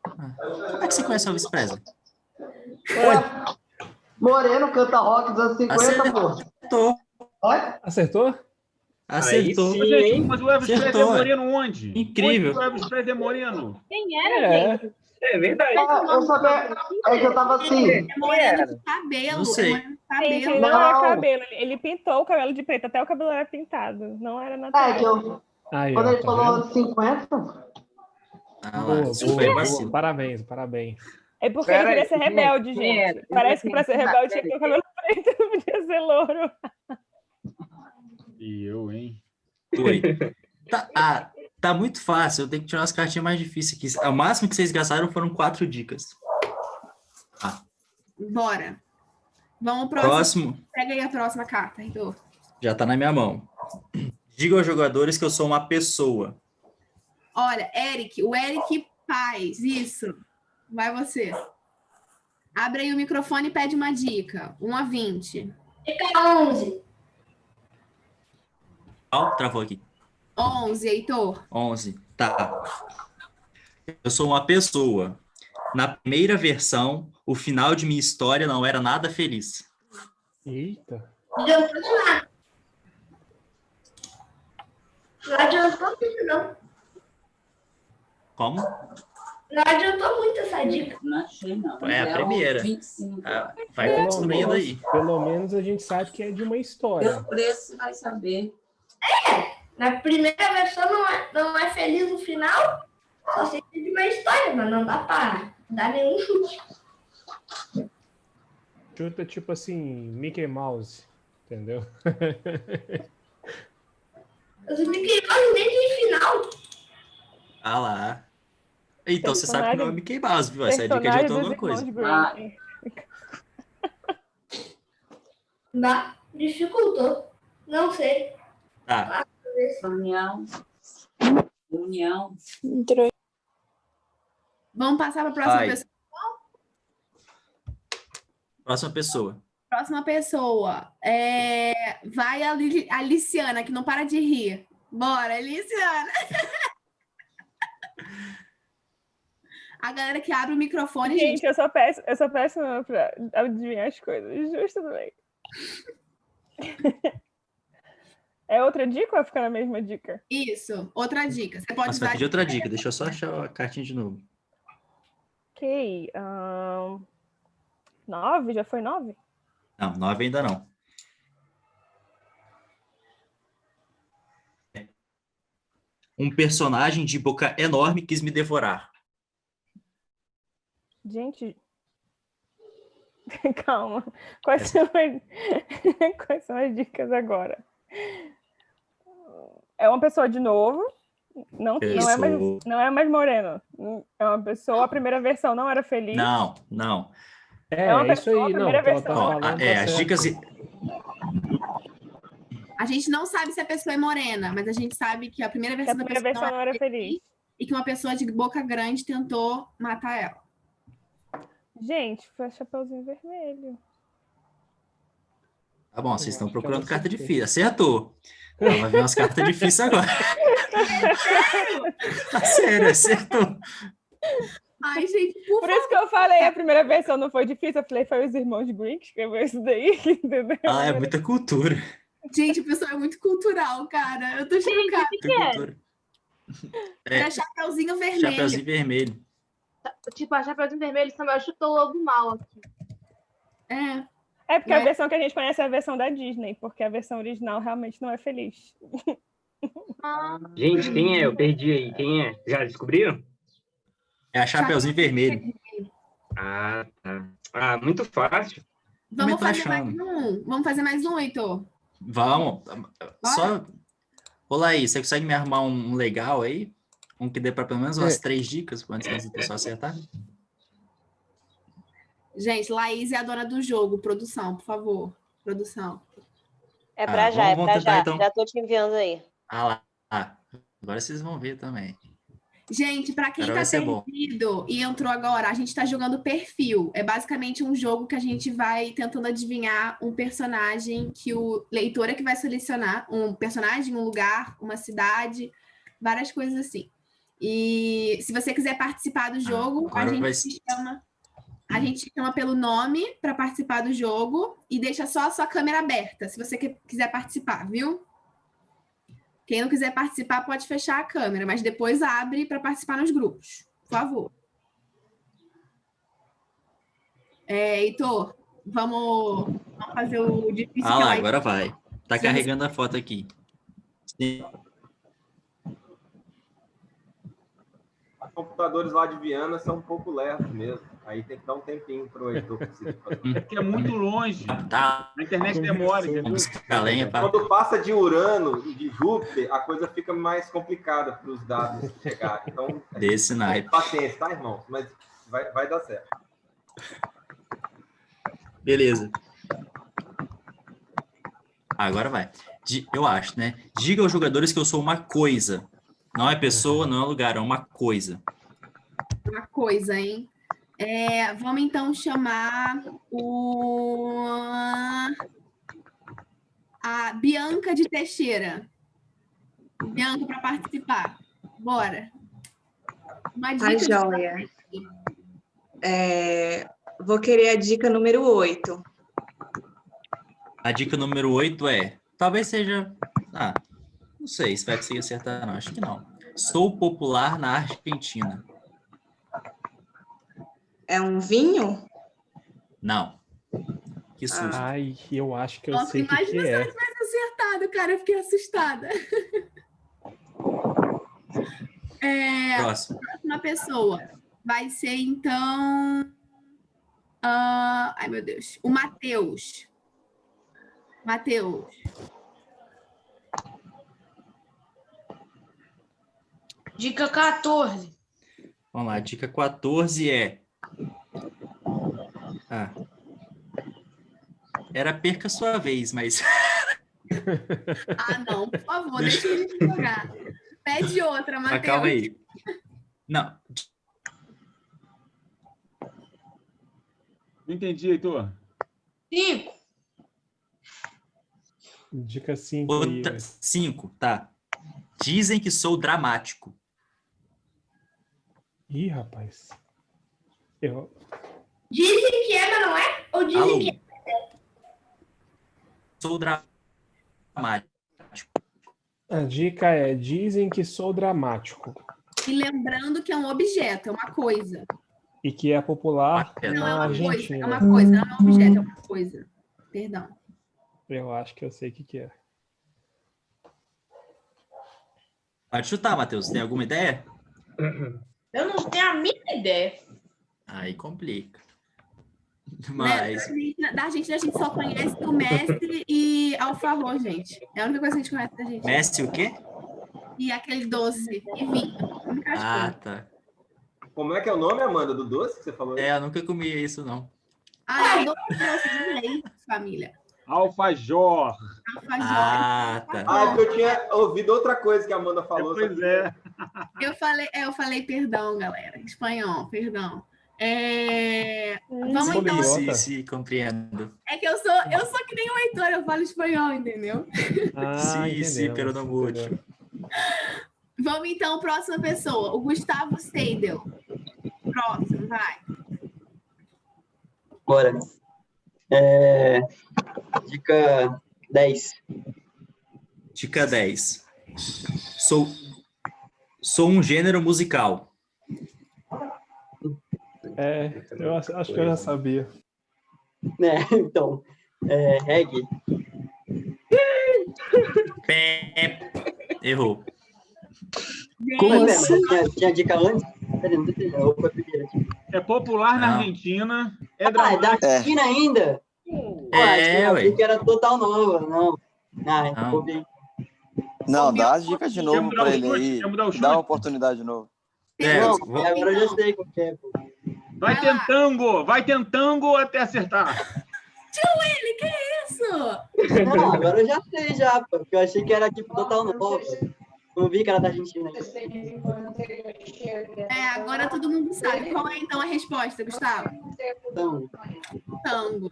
Como é que você conhece o Elvis Presley? Ué, Moreno canta rock dos anos 50, pô. Acertou. Olha. Acertou? Acertou. Sim, hein? Mas o Elvis Presley é Acertou, moreno onde? Incrível. Onde o Elvis Presley é moreno? Quem era, gente? É verdade. Eu sabia. É que eu tava assim. É moreno de cabelo. Não sei. É moreno de cabelo. Gente, não é cabelo. Ele pintou o cabelo de preto. Até o cabelo era pintado. Não era natural. É que eu. Aí, Quando ó, ele tá falou vendo? anos 50. Boa, Isso foi boa, vacilo. parabéns, parabéns. É porque ele queria ser rebelde, quem gente. era? Parece que pra ser rebelde tinha que ter o cabelo preto, não podia ser louro. E eu, hein? Foi. Tá muito fácil. Eu tenho que tirar umas cartinhas mais difíceis aqui. O máximo que vocês gastaram foram 4 dicas. Bora. Vamos pro próximo. Pega aí a próxima carta, Heitor. Já tá na minha mão. Diga aos jogadores que eu sou uma pessoa. Olha, o Eric Paz, isso. Vai você. Abre aí o microfone e pede uma dica. 1 a 20. Dica 11. Travou aqui. 11, Heitor. 11. Tá. Eu sou uma pessoa. Na primeira versão, o final de minha história não era nada feliz. Eita. Não adiantou de nada. Não adiantou muito, não. Como? Não adiantou muito essa dica. Não achei, não. É a primeira. 25. Vai construindo aí. Pelo menos a gente sabe que é de uma história. Pelo preço, vai saber. Na primeira versão não é feliz no final, só sei que é de uma história, mas não dá para dar nenhum chute. Chuta tipo assim, Mickey Mouse, entendeu? Os Mickey Mouse nem tem final. Ah lá. Então você sabe que não é Mickey Mouse, viu? Essa é a dica de alguma coisa. Dá, dificultou. Não sei. Tá. União. Vamos passar para a próxima pessoa. Próxima pessoa. Próxima pessoa. Vai a Aliciana, que não para de rir. Bora, Aliciana. A galera que abre o microfone, gente. Eu sou péssima para adivinhar as coisas. Justo também. É outra dica ou vai ficar na mesma dica? Isso, outra dica. Você pode vai pedir outra dica. Deixa eu só achar a cartinha de novo. Ok. 9? Já foi 9? Não, 9 ainda não. Um personagem de boca enorme quis me devorar. Gente... Calma. Quais são as dicas agora? É uma pessoa de novo. Não é mais moreno. É uma pessoa, a primeira versão não era feliz. Não. É uma pessoa, a primeira versão. As dicas... A gente não sabe se a pessoa é morena, mas a gente sabe que a primeira versão da pessoa não era feliz. E que uma pessoa de boca grande tentou matar ela. Gente, foi Chapeuzinho Vermelho. Tá bom, vocês estão procurando carta difícil. Acertou. Vai vir umas cartas difíceis agora. Tá sério, acertou. Ai, gente, por isso que eu falei, a primeira versão não foi difícil. Eu falei, foi os irmãos Grimm que escreveu isso daí, entendeu? É muita cultura. Gente, o pessoal é muito cultural, cara. Eu tô chocada. Era Chapeuzinho Vermelho. Chapeuzinho Vermelho. Tipo, a Chapeuzinho Vermelho, Samuel chutou o lobo mal aqui. É porque a versão que a gente conhece é a versão da Disney, porque a versão original realmente não é feliz. Gente, quem é? Eu perdi aí. Quem é? Já descobriram? É a Chapeuzinho Vermelho. Tá. Muito fácil. Vamos fazer mais um, Heitor. Vamos. Só... Olá aí, você consegue me arrumar um legal aí? Um que dê para pelo menos umas 3 dicas antes do pessoal acertar? Gente, Laís é a dona do jogo. Produção, por favor. Produção. É pra já, tentar, então. Já tô te enviando aí. Lá. Agora vocês vão ver também. Gente, para quem tá perdido e entrou agora, a gente tá jogando Perfil. É basicamente um jogo que a gente vai tentando adivinhar um personagem que o leitor é que vai selecionar. Um personagem, um lugar, uma cidade, várias coisas assim. E se você quiser participar do jogo, agora vai a gente chama pelo nome para participar do jogo e deixa só a sua câmera aberta, se você quiser participar, viu? Quem não quiser participar pode fechar a câmera, mas depois abre para participar nos grupos, por favor. Heitor, vamos fazer o difícil. Ah lá, agora vai. Tá carregando a foto aqui. Sim. Os computadores lá de Viana são um pouco lerdos mesmo. Aí tem que dar um tempinho pro Heitor conseguir fazer. É porque é muito longe. Tá. A internet demora, entendeu? Quando passa de Urano e de Júpiter, a coisa fica mais complicada para os dados chegarem. Então, desse naipe. Paciência, tá, irmãos? Mas vai dar certo. Beleza. Agora vai. Eu acho, né? Diga aos jogadores que eu sou uma coisa. Não é pessoa, não é lugar, é uma coisa. Uma coisa, hein? Vamos então chamar a Bianca de Teixeira. Bianca para participar. Bora. Uma dica. Joia. Vou querer a dica número 8. A dica número 8 é... Talvez seja... não sei se vai conseguir acertar, não. Acho que não. Sou popular na Argentina. É um vinho? Não. Que susto. Ai, eu acho que eu sei o que é. Imagina se eu tivesse acertado, cara. Eu fiquei assustada. Próximo. Próxima pessoa. Vai ser, então... ai, meu Deus. O Matheus. Matheus. Dica 14. Vamos lá. Dica 14 é... Era perca sua vez, mas... Não, por favor, deixa ele jogar. Pede outra, Matheus. Calma aí. Não. Não entendi, Heitor. 5. Dica 5. 5, tá. Dizem que sou dramático. Ih, rapaz. Dizem que é, mas não é? Ou dizem que é? Sou dramático. A dica é: dizem que sou dramático. E lembrando que é um objeto, é uma coisa. E que é popular na Coisa, Argentina. é uma coisa, não é um objeto, é uma coisa. Perdão. Eu acho que eu sei o que é. Pode chutar, Matheus. Tem alguma ideia? Eu não tenho a mínima ideia. Aí complica. Mas... Da Argentina a gente só conhece o Messi e Alfajor, gente. É a única coisa que a gente conhece da gente. Messi o quê? E aquele doce e vinho. Tá. Como é que é o nome, Amanda, do doce que você falou? Eu nunca comi isso, não. É o doce de leite, família. Alfajor. Tá. Porque eu tinha ouvido outra coisa que a Amanda falou. Pois é. Eu falei perdão, galera. Espanhol, perdão. Vamos então. Se compreendo. É que eu sou que nem o Heitor, eu falo espanhol, entendeu? Sim, pero não mucho. Vamos então, próxima pessoa, o Gustavo Seidel. Próximo, vai. Bora. Dica 10. Dica 10. Sou um gênero musical. Eu acho que eu já sabia. Então, reggae. Errou. Como assim? Tinha dica antes? É popular na Argentina. É da Argentina ainda? Eu achei que era total nova. Não. Não, dá as dicas de novo para ele aí. Dá uma oportunidade de novo. Agora eu já sei qual que é. Vai tentando até acertar. Tio Willy, que é isso? Não, agora eu já sei já, porque eu achei que era tipo total novo. Não vi que era da Argentina. Agora todo mundo sabe. Qual é então a resposta, Gustavo? Tango.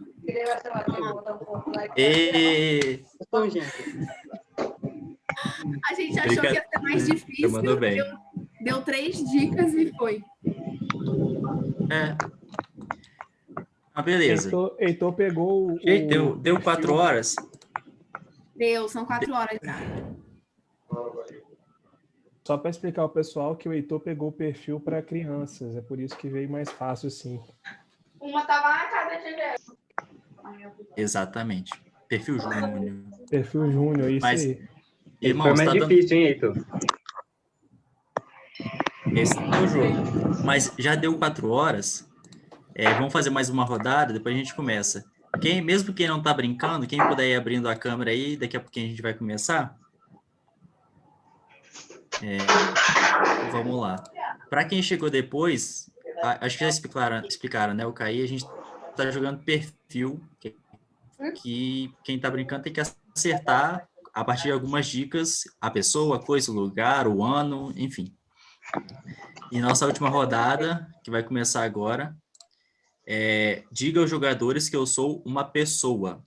A gente achou que ia ser mais difícil. Deu 3 dicas e foi. Ah, beleza. Heitor pegou o... Gente, deu 4 horas? Deu, são 4 horas já. Só para explicar ao pessoal que o Heitor pegou o perfil para crianças, é por isso que veio mais fácil, sim. Uma tava na casa de criança. Exatamente. Perfil Júnior. Perfil Júnior, isso aí. Irmão, foi mais difícil, hein, Heitor? Esse é o jogo. Mas já deu 4 horas. Vamos fazer mais uma rodada, depois a gente começa. Mesmo quem não está brincando, quem puder ir abrindo a câmera aí, daqui a pouquinho a gente vai começar. Vamos lá. Para quem chegou depois, acho que já explicaram, né? O Caí, a gente está jogando perfil, que quem está brincando tem que acertar a partir de algumas dicas, a pessoa, a coisa, o lugar, o ano, enfim. E nossa última rodada, que vai começar agora, diga aos jogadores que eu sou uma pessoa.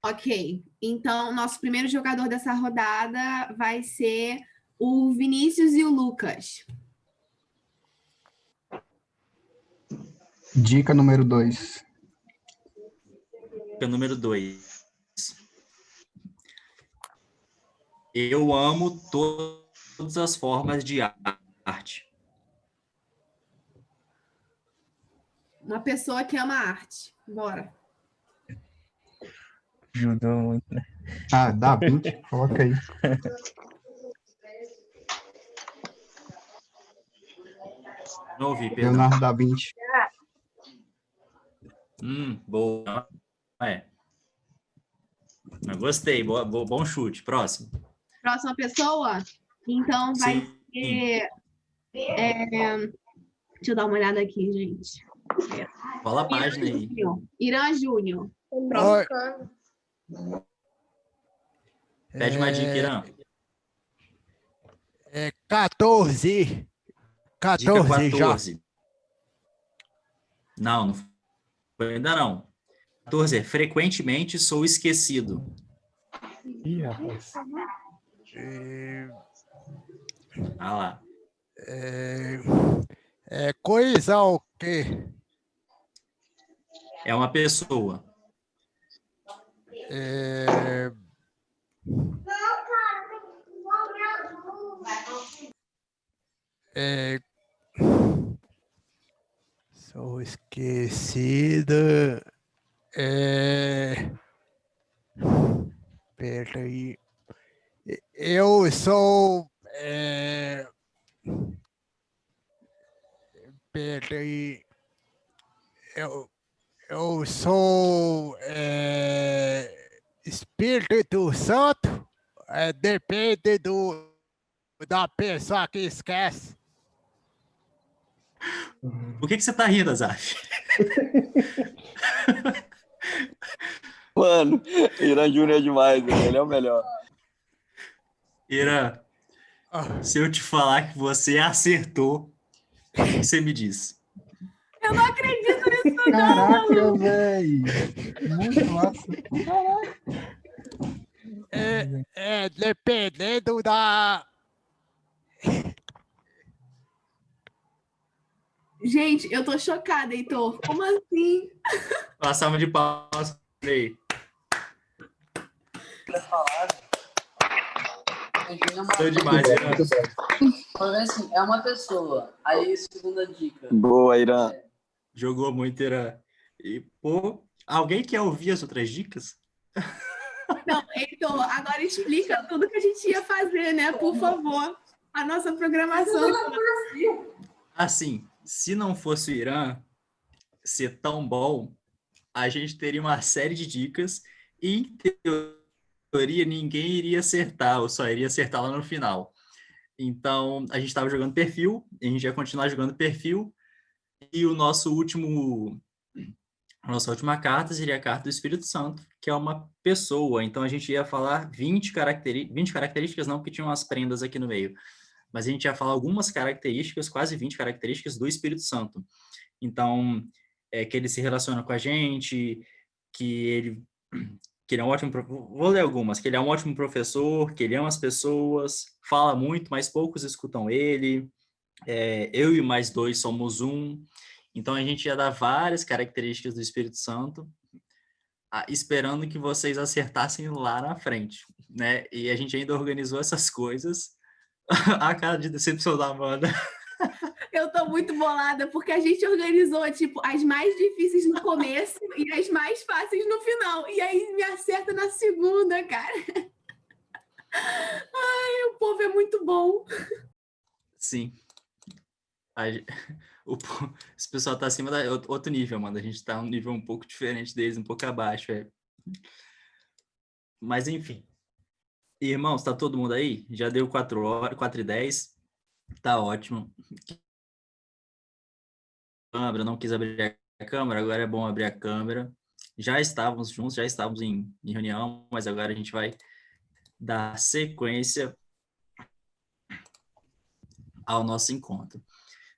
Ok, então nosso primeiro jogador dessa rodada vai ser o Vinícius e o Lucas. Dica número 2. Dica número 2. Eu amo todas as formas de arte. Uma pessoa que ama arte. Bora. Ajudou muito, né? Ah, dá 20, coloca aí. Não ouvi, perdão. Leonardo da Vinci. Boa. Eu gostei, bom chute. Próximo. Próxima pessoa? Então vai ser... deixa eu dar uma olhada aqui, gente. Fala a página aí. Irã Júnior. Pede uma dica, Irã. 14. 14 dica 14. Já. Não foi ainda não. 14. Frequentemente sou esquecido. Ih, rapaz. Ah lá. Coisa o quê? É uma pessoa. Sou esquecido. Peraí. Eu sou. Peraí. Eu sou Espírito Santo. Depende da pessoa que esquece. Por que você tá rindo, Azaf? Mano, Irã Júnior é demais, ele é o melhor. Irã, se eu te falar que você acertou, o que você me diz? Eu não acredito nisso, não! Caraca, velho! Muito massa. Dependendo da... Gente, eu tô chocada, Heitor. Como assim? Uma salva de palmas aí. Tô demais, Irã. Assim, é uma pessoa. Aí, segunda dica. Boa, Irã. Jogou muito, Irã. E, pô, alguém quer ouvir as outras dicas? Não, Heitor, agora explica tudo que a gente ia fazer, né? Por favor. A nossa programação. Assim, se não fosse o Irã ser tão bom, a gente teria uma série de dicas e, em teoria, ninguém iria acertar, ou só iria acertar lá no final. Então, a gente estava jogando perfil, a gente ia continuar jogando perfil, e a nossa última carta seria a carta do Espírito Santo, que é uma pessoa. Então, a gente ia falar 20 características, não, porque tinham umas prendas aqui no meio, mas a gente ia falar algumas características, quase 20 características do Espírito Santo. Então, que ele se relaciona com a gente, que ele que ele é um ótimo... Vou ler algumas. Que ele é um ótimo professor, que ele ama as pessoas, fala muito, mas poucos escutam ele. Eu e mais 2 somos um. Então, a gente ia dar várias características do Espírito Santo, esperando que vocês acertassem lá na frente, né? E a gente ainda organizou essas coisas. A cara de decepção da Amanda. Eu tô muito bolada, porque a gente organizou, tipo, as mais difíceis no começo e as mais fáceis no final. E aí me acerta na segunda, cara. Ai, o povo é muito bom. Sim. Esse pessoal tá acima da outro nível, mano. A gente tá um nível um pouco diferente deles, um pouco abaixo, Mas, enfim. Irmãos, tá todo mundo aí? Já deu 4 horas, 4h10. Tá ótimo. Câmera, não quis abrir a câmera, agora é bom abrir a câmera. Já estávamos juntos, já estávamos em reunião, mas agora a gente vai dar sequência ao nosso encontro.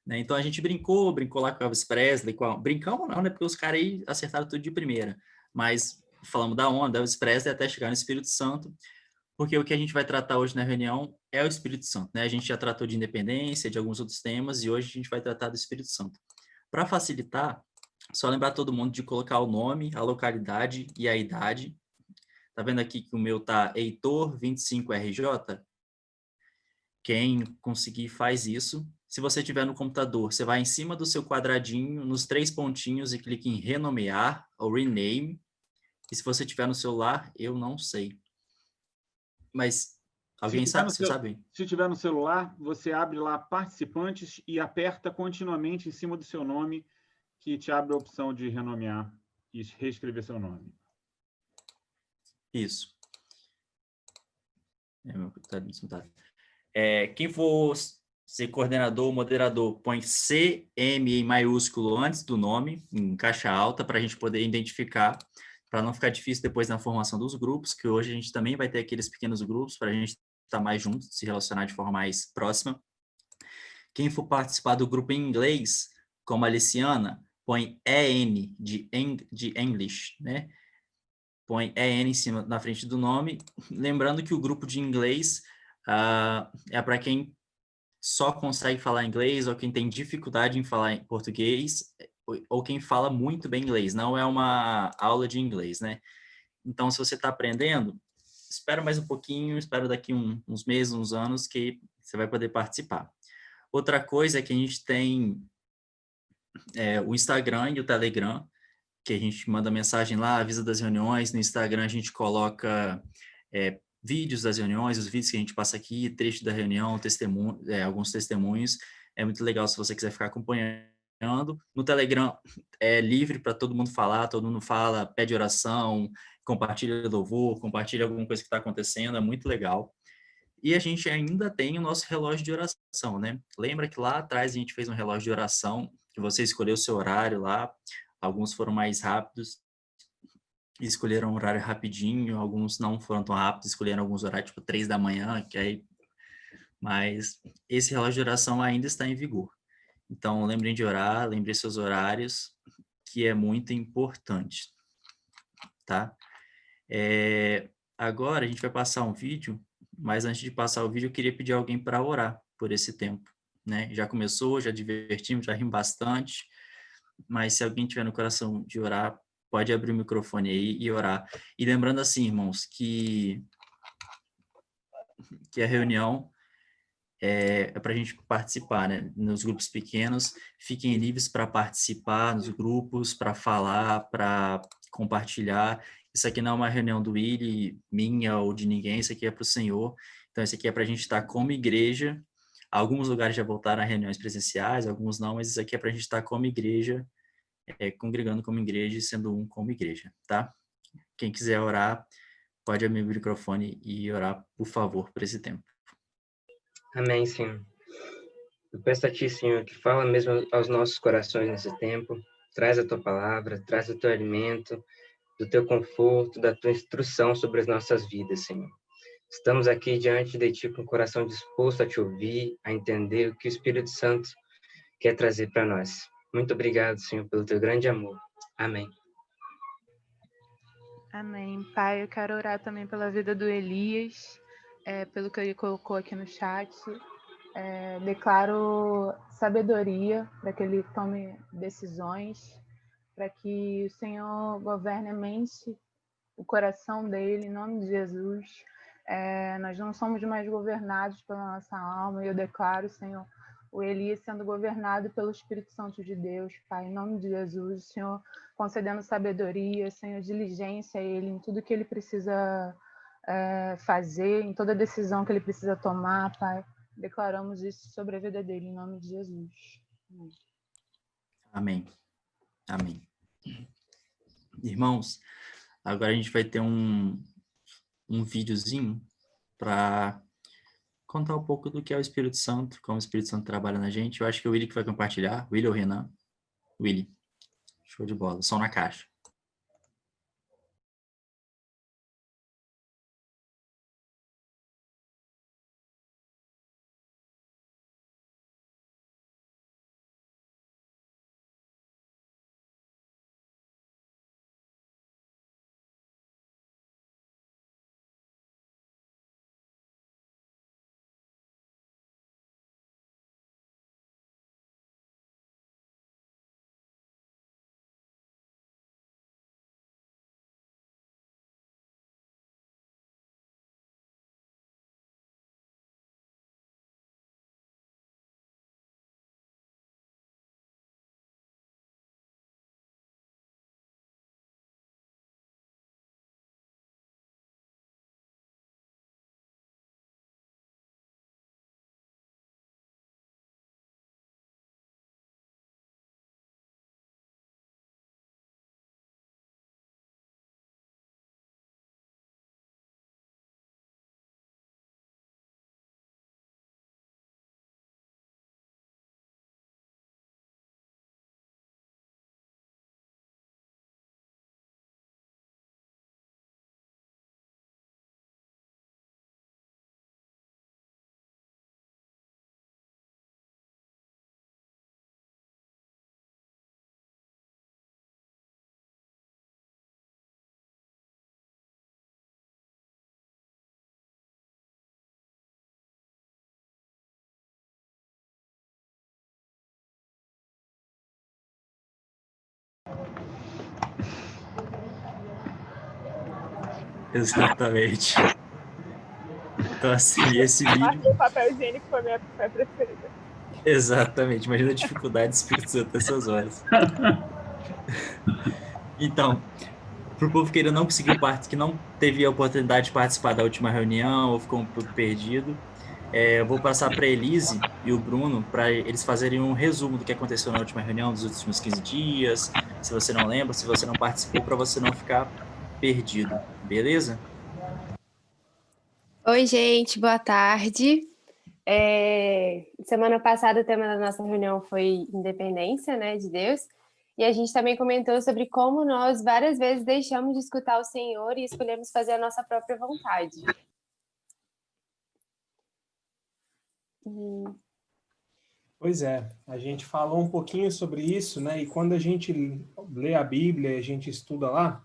Né? Então, a gente brincou lá com o Elvis Presley, brincamos não, né? Porque os caras aí acertaram tudo de primeira, mas falamos da onda, Elvis Presley, até chegar no Espírito Santo, porque o que a gente vai tratar hoje na reunião é o Espírito Santo, né? A gente já tratou de independência, de alguns outros temas, e hoje a gente vai tratar do Espírito Santo. Para facilitar, só lembrar todo mundo de colocar o nome, a localidade e a idade. Tá vendo aqui que o meu tá Heitor 25RJ? Quem conseguir faz isso. Se você tiver no computador, você vai em cima do seu quadradinho, nos 3 pontinhos e clica em renomear ou rename. E se você tiver no celular, eu não sei. Mas alguém sabe? Você sabe? Se tiver no celular, você abre lá participantes e aperta continuamente em cima do seu nome, que te abre a opção de renomear e reescrever seu nome. Isso. Quem for ser coordenador ou moderador, põe CM em maiúsculo antes do nome, em caixa alta, para a gente poder identificar, para não ficar difícil depois na formação dos grupos, que hoje a gente também vai ter aqueles pequenos grupos para a gente estar mais juntos, se relacionar de forma mais próxima. Quem for participar do grupo em inglês, como a Aliciana, põe EN de English, né? Põe EN em cima, na frente do nome. Lembrando que o grupo de inglês é para quem só consegue falar inglês ou quem tem dificuldade em falar em português ou quem fala muito bem inglês. Não é uma aula de inglês, né? Então, se você está aprendendo, espera mais um pouquinho, espera daqui uns meses, uns anos, que você vai poder participar. Outra coisa é que a gente tem o Instagram e o Telegram, que a gente manda mensagem lá, avisa das reuniões. No Instagram a gente coloca vídeos das reuniões, os vídeos que a gente passa aqui, trecho da reunião, alguns testemunhos. É muito legal se você quiser ficar acompanhando. No Telegram é livre para todo mundo falar, todo mundo fala, pede oração, compartilha louvor, compartilha alguma coisa que está acontecendo, é muito legal. E a gente ainda tem o nosso relógio de oração, né? Lembra que lá atrás a gente fez um relógio de oração, que você escolheu o seu horário lá, alguns foram mais rápidos, escolheram um horário rapidinho, alguns não foram tão rápidos, escolheram alguns horários, tipo 3 da manhã, mas esse relógio de oração ainda está em vigor. Então, lembrem de orar, lembrem seus horários, que é muito importante, tá? Agora a gente vai passar um vídeo, mas antes de passar o vídeo, eu queria pedir alguém para orar por esse tempo, né? Já começou, já divertimos, já rimos bastante, mas se alguém tiver no coração de orar, pode abrir o microfone aí e orar. E lembrando assim, irmãos, que a reunião é para a gente participar, né? Nos grupos pequenos, fiquem livres para participar nos grupos, para falar, para compartilhar. Isso aqui não é uma reunião do Willy, minha ou de ninguém, isso aqui é para o Senhor. Então, isso aqui é para a gente estar como igreja. Alguns lugares já voltaram a reuniões presenciais, alguns não, mas isso aqui é para a gente estar como igreja, congregando como igreja e sendo um como igreja, tá? Quem quiser orar, pode abrir o microfone e orar, por favor, por esse tempo. Amém, Senhor. Eu peço a Ti, Senhor, que fala mesmo aos nossos corações nesse tempo. Traz a Tua palavra, traz o Teu alimento, do Teu conforto, da Tua instrução sobre as nossas vidas, Senhor. Estamos aqui diante de Ti com o coração disposto a Te ouvir, a entender o que o Espírito Santo quer trazer para nós. Muito obrigado, Senhor, pelo Teu grande amor. Amém. Amém. Pai, eu quero orar também pela vida do Elias, pelo que ele colocou aqui no chat. Declaro sabedoria para que ele tome decisões, para que o Senhor governe a mente, o coração dele, em nome de Jesus. Nós não somos mais governados pela nossa alma, e eu declaro, Senhor, o Elias sendo governado pelo Espírito Santo de Deus, Pai, em nome de Jesus, Senhor, concedendo sabedoria, Senhor, diligência a ele em tudo que ele precisa fazer, em toda decisão que ele precisa tomar, Pai. Declaramos isso sobre a vida dele, em nome de Jesus. Amém. Amém. Irmãos, agora a gente vai ter um videozinho para contar um pouco do que é o Espírito Santo, como o Espírito Santo trabalha na gente. Eu acho que é o Willy que vai compartilhar. Willy ou Renan? Willy. Show de bola. Som na caixa. Exatamente. Então, assim, esse A parte vídeo... do papel higiênico foi a minha preferida. Exatamente. Imagina a dificuldade do Espírito Santo nessas horas. Então, para o povo que ainda não conseguiu que não teve a oportunidade de participar da última reunião ou ficou um pouco perdido, eu vou passar para a Elise e o Bruno para eles fazerem um resumo do que aconteceu na última reunião dos últimos 15 dias, se você não lembra, se você não participou, para você não ficar perdido, beleza? Oi, gente, boa tarde. Semana passada o tema da nossa reunião foi independência, né, de Deus, e a gente também comentou sobre como nós várias vezes deixamos de escutar o Senhor e escolhemos fazer a nossa própria vontade. Pois é, a gente falou um pouquinho sobre isso, né? E quando a gente lê a Bíblia, a gente estuda lá,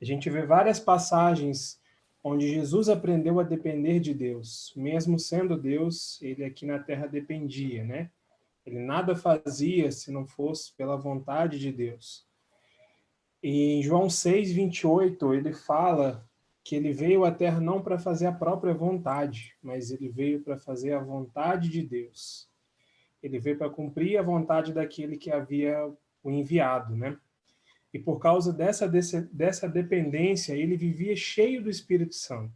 a gente vê várias passagens onde Jesus aprendeu a depender de Deus. Mesmo sendo Deus, ele aqui na Terra dependia, né? Ele nada fazia se não fosse pela vontade de Deus. E em João 6:28, ele fala que ele veio à Terra não para fazer a própria vontade, mas ele veio para fazer a vontade de Deus. Ele veio para cumprir a vontade daquele que havia o enviado, né? E por causa dessa dependência, ele vivia cheio do Espírito Santo.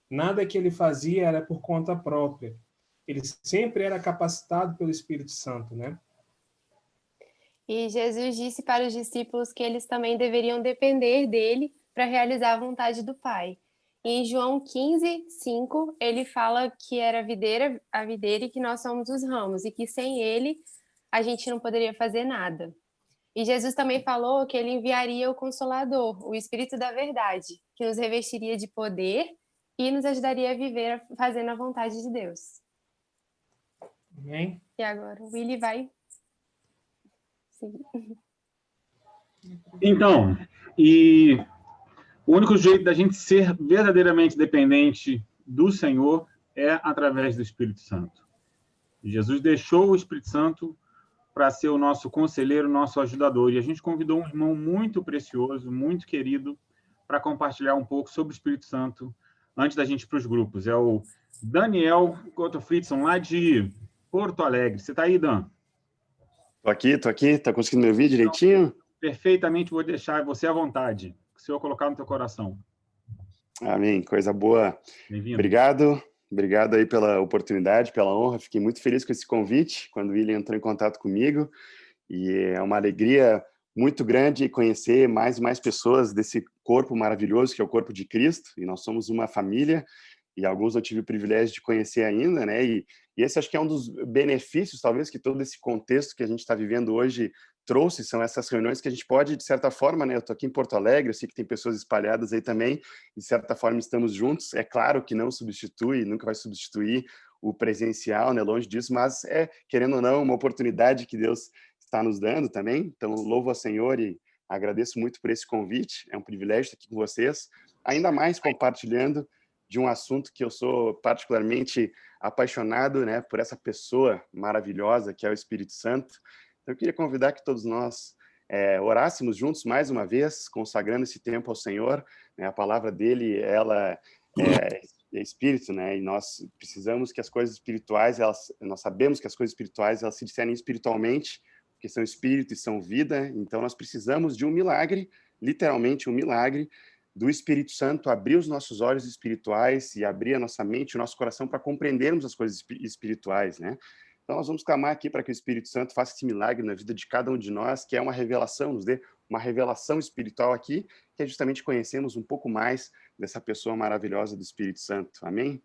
Nada que ele fazia era por conta própria. Ele sempre era capacitado pelo Espírito Santo, né? E Jesus disse para os discípulos que eles também deveriam depender dele para realizar a vontade do Pai. E em João 15:5, ele fala que era a videira e que nós somos os ramos, e que sem ele a gente não poderia fazer nada. E Jesus também falou que ele enviaria o Consolador, o Espírito da Verdade, que nos revestiria de poder e nos ajudaria a viver fazendo a vontade de Deus. Amém? E agora o Willy vai... Então, e O único jeito da gente ser verdadeiramente dependente do Senhor é através do Espírito Santo. Jesus deixou o Espírito Santo para ser o nosso conselheiro, nosso ajudador. E a gente convidou um irmão muito precioso, muito querido, para compartilhar um pouco sobre o Espírito Santo antes da gente ir para os grupos. É o Daniel Couto-Fritzson, lá de Porto Alegre. Você está aí, Dan? Tô aqui. Tá conseguindo me ouvir direitinho? Perfeitamente, vou deixar você à vontade. O Senhor colocar no teu coração. Amém, coisa boa. Bem-vindo. Obrigado aí pela oportunidade, pela honra. Fiquei muito feliz com esse convite, quando o William entrou em contato comigo. E é uma alegria muito grande conhecer mais e mais pessoas desse corpo maravilhoso que é o corpo de Cristo. E nós somos uma família, e alguns eu tive o privilégio de conhecer ainda, né? E esse acho que é um dos benefícios, talvez, que todo esse contexto que a gente está vivendo hoje trouxe, são essas reuniões que a gente pode, de certa forma, né? Eu estou aqui em Porto Alegre, eu sei que tem pessoas espalhadas aí também, de certa forma estamos juntos. É claro que não substitui, nunca vai substituir o presencial, né? Longe disso, mas querendo ou não, uma oportunidade que Deus está nos dando também. Então, louvo ao Senhor e agradeço muito por esse convite. É um privilégio estar aqui com vocês, ainda mais compartilhando de um assunto que eu sou particularmente apaixonado, né? Por essa pessoa maravilhosa que é o Espírito Santo. Eu queria convidar que todos nós orássemos juntos mais uma vez, consagrando esse tempo ao Senhor, né? A palavra dele, ela é Espírito, né? E nós precisamos que as coisas espirituais, nós sabemos que as coisas espirituais, elas se discernem espiritualmente, porque são espírito e são vida, então nós precisamos de um milagre, literalmente um milagre, do Espírito Santo abrir os nossos olhos espirituais e abrir a nossa mente, o nosso coração para compreendermos as coisas espirituais, né? Então, nós vamos clamar aqui para que o Espírito Santo faça esse milagre na vida de cada um de nós, que é uma revelação, nos dê uma revelação espiritual aqui, que é justamente conhecermos um pouco mais dessa pessoa maravilhosa do Espírito Santo. Amém?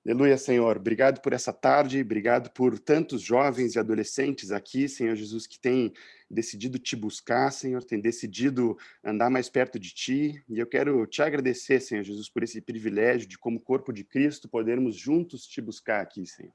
Aleluia, Senhor. Obrigado por essa tarde, obrigado por tantos jovens e adolescentes aqui, Senhor Jesus, que têm decidido te buscar, Senhor, têm decidido andar mais perto de ti, e eu quero te agradecer, Senhor Jesus, por esse privilégio de, como corpo de Cristo, podermos juntos te buscar aqui, Senhor.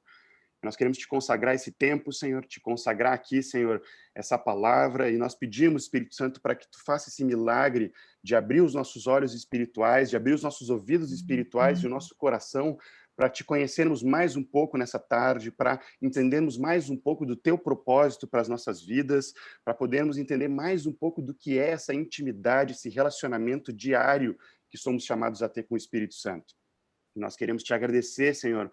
Nós queremos te consagrar esse tempo, Senhor, te consagrar aqui, Senhor, essa palavra, e nós pedimos, Espírito Santo, para que tu faça esse milagre de abrir os nossos olhos espirituais, de abrir os nossos ouvidos espirituais e o nosso coração, para te conhecermos mais um pouco nessa tarde, para entendermos mais um pouco do teu propósito para as nossas vidas, para podermos entender mais um pouco do que é essa intimidade, esse relacionamento diário que somos chamados a ter com o Espírito Santo. E nós queremos te agradecer, Senhor,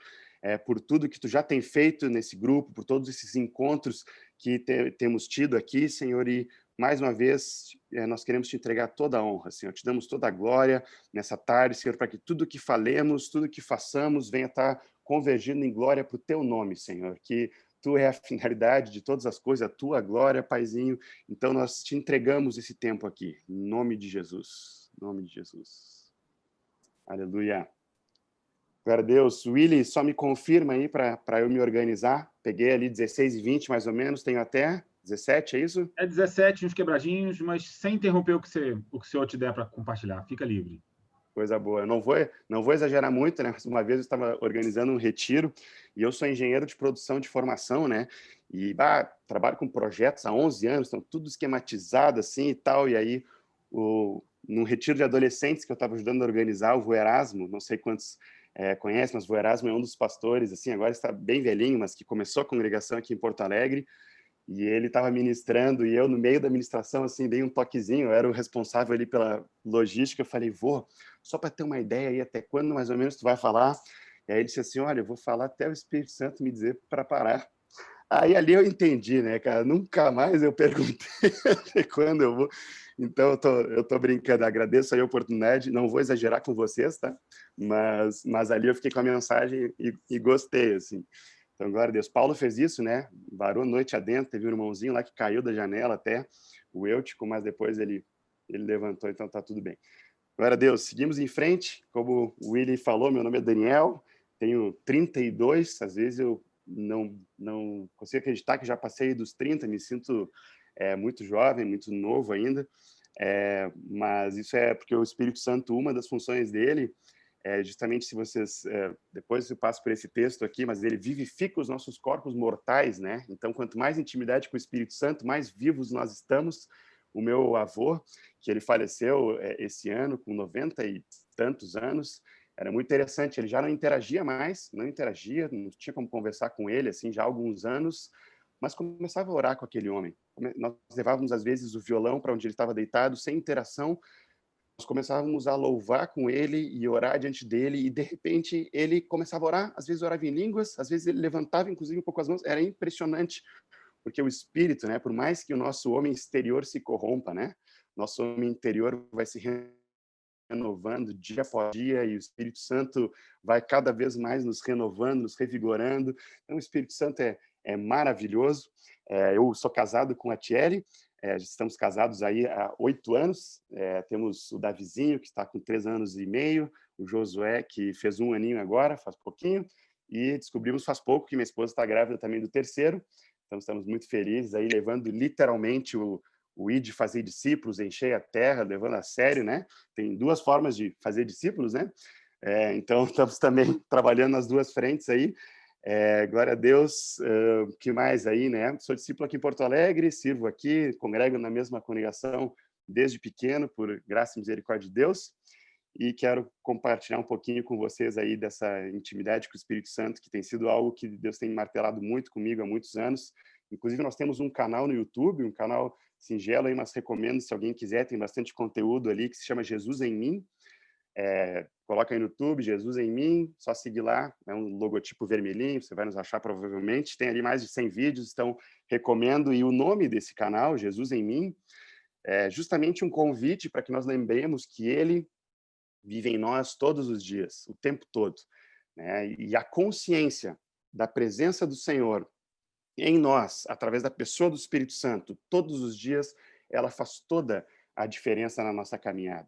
por tudo que tu já tem feito nesse grupo, por todos esses encontros que temos tido aqui, Senhor, e mais uma vez, nós queremos te entregar toda a honra, Senhor. Te damos toda a glória nessa tarde, Senhor, para que tudo que falemos, tudo que façamos, venha estar convergindo em glória para o teu nome, Senhor. Que tu é a finalidade de todas as coisas, a tua glória, Paizinho. Então, nós te entregamos esse tempo aqui, em nome de Jesus. Em nome de Jesus. Aleluia. Glória a Deus. Willy, só me confirma aí para eu me organizar. Peguei ali 16 e 20, mais ou menos, tenho até 17, é isso? É 17, uns quebradinhos, mas sem interromper o que o Senhor te der para compartilhar. Fica livre. Coisa boa. Eu não vou exagerar muito, né? Mas uma vez eu estava organizando um retiro e eu sou engenheiro de produção de formação, né? E trabalho com projetos há 11 anos, estão tudo esquematizado assim e tal. E aí, num retiro de adolescentes que eu estava ajudando a organizar, o vô Erasmo, não sei quantos conhecem, mas o vô Erasmo é um dos pastores, assim, agora está bem velhinho, mas que começou a congregação aqui em Porto Alegre. E ele estava ministrando, e eu, no meio da ministração, assim, dei um toquezinho, eu era o responsável ali pela logística, eu falei, vô, só para ter uma ideia aí, até quando mais ou menos tu vai falar? E aí ele disse assim, olha, eu vou falar até o Espírito Santo me dizer para parar. Aí ali eu entendi, né, cara, nunca mais eu perguntei até quando eu vou. Então eu tô brincando, agradeço aí a oportunidade, não vou exagerar com vocês, tá? Mas ali eu fiquei com a mensagem e gostei, assim. Então, glória a Deus. Paulo fez isso, né? Varou noite adentro, teve um irmãozinho lá que caiu da janela até, o Eutico, mas depois ele levantou, então tá tudo bem. Glória a Deus. Seguimos em frente. Como o Willy falou, meu nome é Daniel, tenho 32, às vezes eu não consigo acreditar que já passei dos 30, me sinto muito jovem, muito novo ainda, mas isso é porque o Espírito Santo, uma das funções dele, justamente se vocês, depois eu passo por esse texto aqui, mas ele vivifica os nossos corpos mortais, né? Então, quanto mais intimidade com o Espírito Santo, mais vivos nós estamos, o meu avô, que ele faleceu esse ano, com 90 e tantos anos. Era muito interessante, ele já não interagia mais, não tinha como conversar com ele, assim, já há alguns anos, mas começava a orar com aquele homem. Nós levávamos, às vezes, o violão para onde ele estava deitado, sem interação, nós começávamos a louvar com ele e orar diante dele, e, de repente, ele começava a orar, às vezes orava em línguas, às vezes ele levantava, inclusive, um pouco as mãos, era impressionante, porque o espírito, né, por mais que o nosso homem exterior se corrompa, né, nosso homem interior vai se renovando dia após dia, e o Espírito Santo vai cada vez mais nos renovando, nos revigorando. Então, o Espírito Santo é maravilhoso. Eu sou casado com a Thierry, estamos casados aí há 8 anos, temos o Davizinho, que está com 3 anos e meio, o Josué, que fez 1 aninho agora, faz pouquinho, e descobrimos faz pouco que minha esposa está grávida também do 3º, então estamos muito felizes aí, levando literalmente o ir de fazer discípulos, encher a terra, levando a sério, né? Tem 2 formas de fazer discípulos, né? Então, estamos também trabalhando nas 2 frentes aí. Glória a Deus. Que mais aí, né? Sou discípulo aqui em Porto Alegre, sirvo aqui, congrego na mesma congregação desde pequeno, por graça e misericórdia de Deus, e quero compartilhar um pouquinho com vocês aí dessa intimidade com o Espírito Santo, que tem sido algo que Deus tem martelado muito comigo há muitos anos. Inclusive, nós temos um canal no YouTube, um canal singelo aí, mas recomendo, se alguém quiser, tem bastante conteúdo ali, que se chama Jesus em Mim. Coloca aí no YouTube, Jesus em Mim, só seguir lá, é um logotipo vermelhinho, você vai nos achar provavelmente, tem ali mais de 100 vídeos, então recomendo, e o nome desse canal, Jesus em Mim, é justamente um convite para que nós lembremos que Ele vive em nós todos os dias, o tempo todo, né? E a consciência da presença do Senhor em nós, através da pessoa do Espírito Santo, todos os dias, ela faz toda a diferença na nossa caminhada.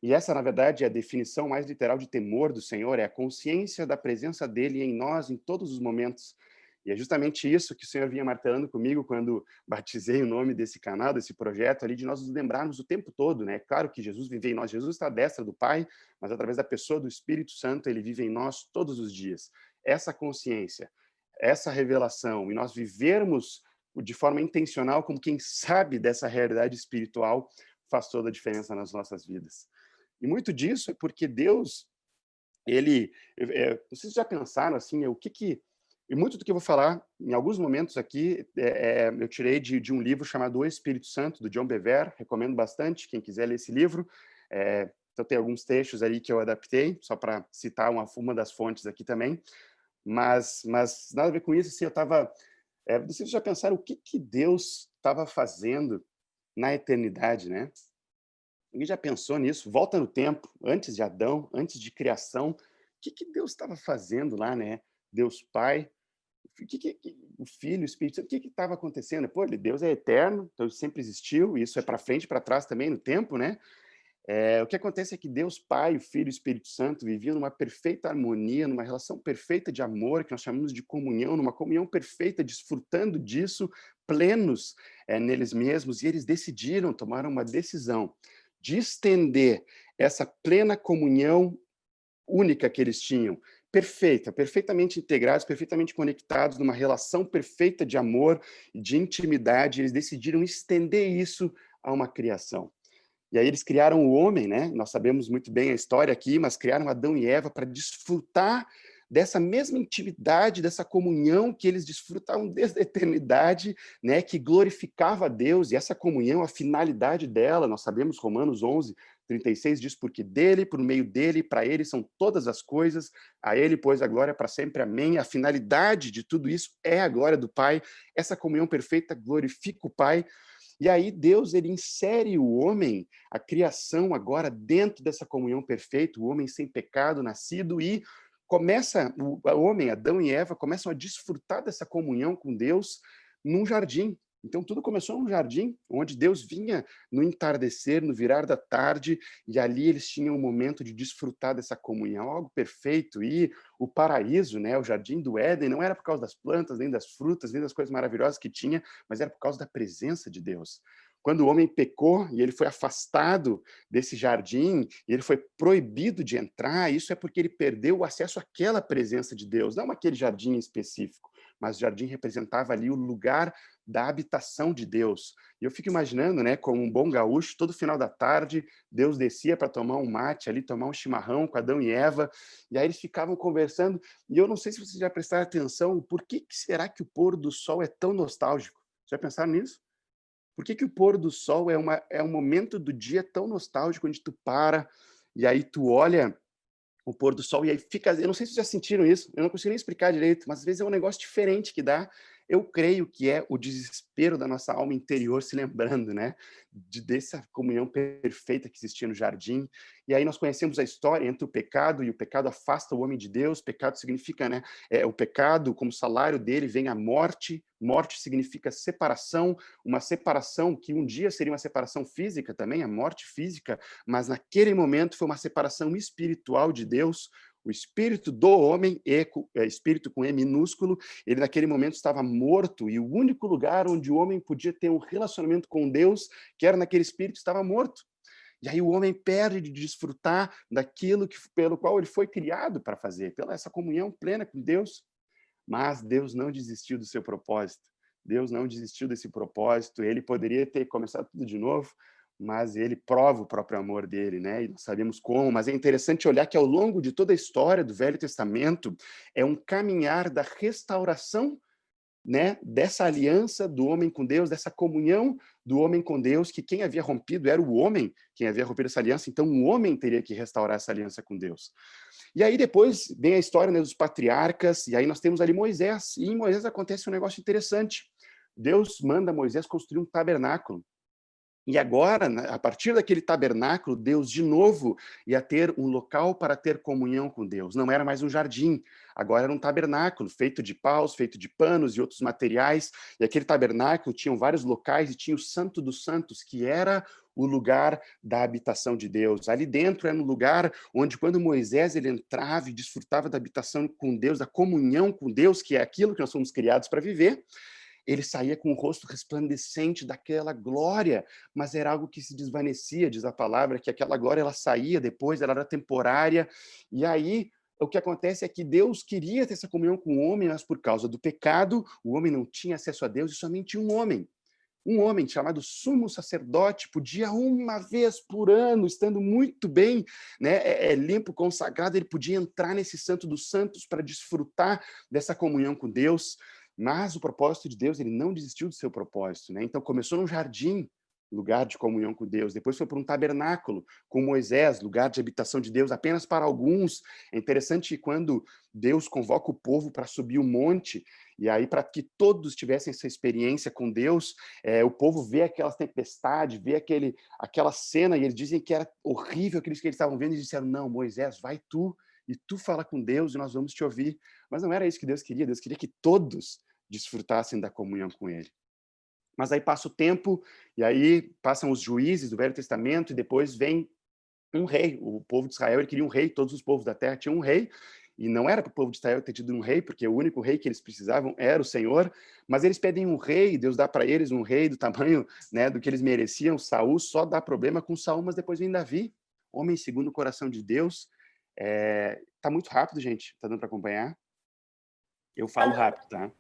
E essa, na verdade, é a definição mais literal de temor do Senhor, é a consciência da presença dele em nós, em todos os momentos. E é justamente isso que o Senhor vinha martelando comigo quando batizei o nome desse canal, desse projeto ali, de nós nos lembrarmos o tempo todo, né? Claro que Jesus vive em nós, Jesus está à destra do Pai, mas através da pessoa do Espírito Santo, ele vive em nós todos os dias. Essa consciência, essa revelação, e nós vivermos de forma intencional, como quem sabe dessa realidade espiritual, faz toda a diferença nas nossas vidas. E muito disso é porque Deus, vocês já pensaram assim, e muito do que eu vou falar, em alguns momentos aqui, eu tirei de um livro chamado O Espírito Santo, do John Bevere, recomendo bastante, quem quiser ler esse livro. Então tem alguns textos ali que eu adaptei, só para citar uma das fontes aqui também, mas nada a ver com isso, assim, eu estava... vocês já pensaram o que Deus estava fazendo na eternidade, né? Alguém já pensou nisso? Volta no tempo, antes de Adão, antes de criação, o que Deus estava fazendo lá, né? Deus Pai, o Filho, o Espírito Santo, o que estava acontecendo? Pô, Deus é eterno, então ele sempre existiu, e isso é para frente e para trás também no tempo, né? O que acontece é que Deus Pai, o Filho e o Espírito Santo viviam numa perfeita harmonia, numa relação perfeita de amor, que nós chamamos de comunhão, numa comunhão perfeita, desfrutando disso, plenos neles mesmos, e eles tomaram uma decisão de estender essa plena comunhão única que eles tinham, perfeitamente integrados, perfeitamente conectados, numa relação perfeita de amor e de intimidade, eles decidiram estender isso a uma criação. E aí eles criaram o homem, né? Nós sabemos muito bem a história aqui, mas criaram Adão e Eva para desfrutar dessa mesma intimidade, dessa comunhão que eles desfrutavam desde a eternidade, né? Que glorificava a Deus, e essa comunhão, a finalidade dela, nós sabemos, Romanos 11:36 diz, porque dele, por meio dele, para ele são todas as coisas, a ele, pois, a glória para sempre, amém. A finalidade de tudo isso é a glória do Pai, essa comunhão perfeita glorifica o Pai. E aí Deus, ele insere o homem, a criação agora dentro dessa comunhão perfeita, o homem sem pecado, nascido, e o homem, Adão e Eva, começam a desfrutar dessa comunhão com Deus num jardim. Então tudo começou num jardim, onde Deus vinha no entardecer, no virar da tarde, e ali eles tinham um momento de desfrutar dessa comunhão, algo perfeito. E o paraíso, né, o jardim do Éden, não era por causa das plantas, nem das frutas, nem das coisas maravilhosas que tinha, mas era por causa da presença de Deus. Quando o homem pecou e ele foi afastado desse jardim, e ele foi proibido de entrar, isso é porque ele perdeu o acesso àquela presença de Deus, não aquele jardim específico, mas o jardim representava ali o lugar da habitação de Deus. E eu fico imaginando, né, como um bom gaúcho, todo final da tarde, Deus descia para tomar um mate ali, tomar um chimarrão com Adão e Eva, e aí eles ficavam conversando, e eu não sei se vocês já prestaram atenção, por que será que o pôr do sol é tão nostálgico? Já pensaram nisso? Por que o pôr do sol é um momento do dia tão nostálgico, onde tu para, e aí tu olha o pôr do sol, e aí fica... Eu não sei se vocês já sentiram isso, eu não consigo nem explicar direito, mas às vezes é um negócio diferente que dá. Eu creio que é o desespero da nossa alma interior se lembrando, né? Dessa comunhão perfeita que existia no jardim. E aí nós conhecemos a história entre o pecado, e o pecado afasta o homem de Deus. Pecado significa, né? O pecado, como salário dele, vem a morte. Morte significa separação, uma separação que um dia seria uma separação física também, a morte física, mas naquele momento foi uma separação espiritual de Deus. O espírito do homem, espírito com E minúsculo, ele naquele momento estava morto, e o único lugar onde o homem podia ter um relacionamento com Deus, que era naquele espírito, estava morto. E aí o homem perde de desfrutar daquilo pelo qual ele foi criado para fazer, pela essa comunhão plena com Deus. Mas Deus não desistiu do seu propósito. Deus não desistiu desse propósito. Ele poderia ter começado tudo de novo, mas ele prova o próprio amor dele, né? E nós sabemos como, mas é interessante olhar que ao longo de toda a história do Velho Testamento é um caminhar da restauração, né, dessa aliança do homem com Deus, dessa comunhão do homem com Deus, que quem havia rompido era o homem, quem havia rompido essa aliança, então o homem teria que restaurar essa aliança com Deus. E aí depois vem a história, né, dos patriarcas, e aí nós temos ali Moisés, e em Moisés acontece um negócio interessante. Deus manda Moisés construir um tabernáculo. E agora, a partir daquele tabernáculo, Deus de novo ia ter um local para ter comunhão com Deus. Não era mais um jardim, agora era um tabernáculo, feito de paus, feito de panos e outros materiais. E aquele tabernáculo tinha vários locais e tinha o Santo dos Santos, que era o lugar da habitação de Deus. Ali dentro era um lugar onde, quando Moisés ele entrava e desfrutava da habitação com Deus, da comunhão com Deus, que é aquilo que nós fomos criados para viver, ele saía com o rosto resplandecente daquela glória, mas era algo que se desvanecia, diz a palavra, que aquela glória ela saía depois, ela era temporária, e aí o que acontece é que Deus queria ter essa comunhão com o homem, mas por causa do pecado, o homem não tinha acesso a Deus, e somente um homem chamado sumo sacerdote podia uma vez por ano, estando muito bem, né, limpo, consagrado, ele podia entrar nesse Santo dos Santos para desfrutar dessa comunhão com Deus. Mas o propósito de Deus, ele não desistiu do seu propósito, né? Então começou num jardim, lugar de comunhão com Deus, depois foi para um tabernáculo com Moisés, lugar de habitação de Deus apenas para alguns. É interessante quando Deus convoca o povo para subir o monte, e aí para que todos tivessem essa experiência com Deus, o povo vê aquela tempestade, vê aquela cena, e eles dizem que era horrível aquilo que eles estavam vendo, e disseram, não, Moisés, vai tu, e tu fala com Deus e nós vamos te ouvir. Mas não era isso que Deus queria que todos desfrutassem da comunhão com ele. Mas aí passa o tempo, e aí passam os juízes do Velho Testamento, e depois vem um rei. O povo de Israel ele queria um rei, todos os povos da terra tinham um rei, e não era para o povo de Israel ter tido um rei, porque o único rei que eles precisavam era o Senhor, mas eles pedem um rei, Deus dá para eles um rei do tamanho, né, do que eles mereciam. Saul só dá problema com Saul, mas depois vem Davi, homem segundo o coração de Deus. Tá muito rápido, gente. Tá dando para acompanhar? Eu falo rápido, tá?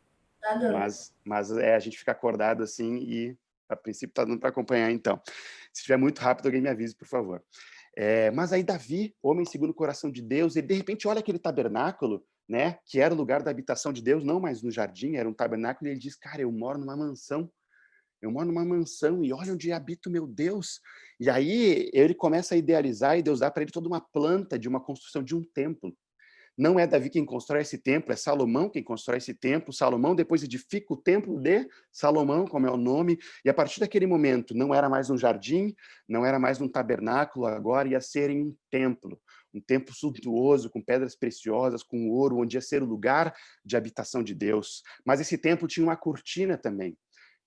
Mas a gente fica acordado assim e, a princípio, tá dando para acompanhar, então. Se estiver muito rápido, alguém me avise, por favor. Mas aí Davi, homem segundo o coração de Deus, ele de repente olha aquele tabernáculo, né, que era o lugar da habitação de Deus, não mais no jardim, era um tabernáculo, e ele diz, cara, eu moro numa mansão e olha onde habita o meu Deus. E aí ele começa a idealizar, e Deus dá para ele toda uma planta de uma construção de um templo. Não é Davi quem constrói esse templo, é Salomão quem constrói esse templo. Salomão depois edifica o templo de Salomão, como é o nome, e a partir daquele momento não era mais um jardim, não era mais um tabernáculo, agora ia ser em um templo suntuoso, com pedras preciosas, com ouro, onde ia ser o lugar de habitação de Deus. Mas esse templo tinha uma cortina também,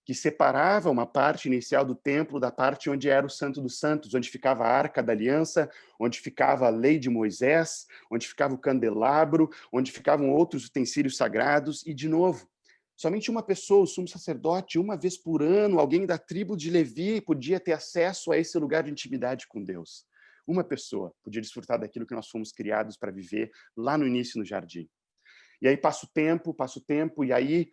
que separava uma parte inicial do templo da parte onde era o Santo dos Santos, onde ficava a Arca da Aliança, onde ficava a lei de Moisés, onde ficava o candelabro, onde ficavam outros utensílios sagrados, e, de novo, somente uma pessoa, o sumo sacerdote, uma vez por ano, alguém da tribo de Levi, podia ter acesso a esse lugar de intimidade com Deus. Uma pessoa podia desfrutar daquilo que nós fomos criados para viver lá no início no jardim. E aí passa o tempo, e aí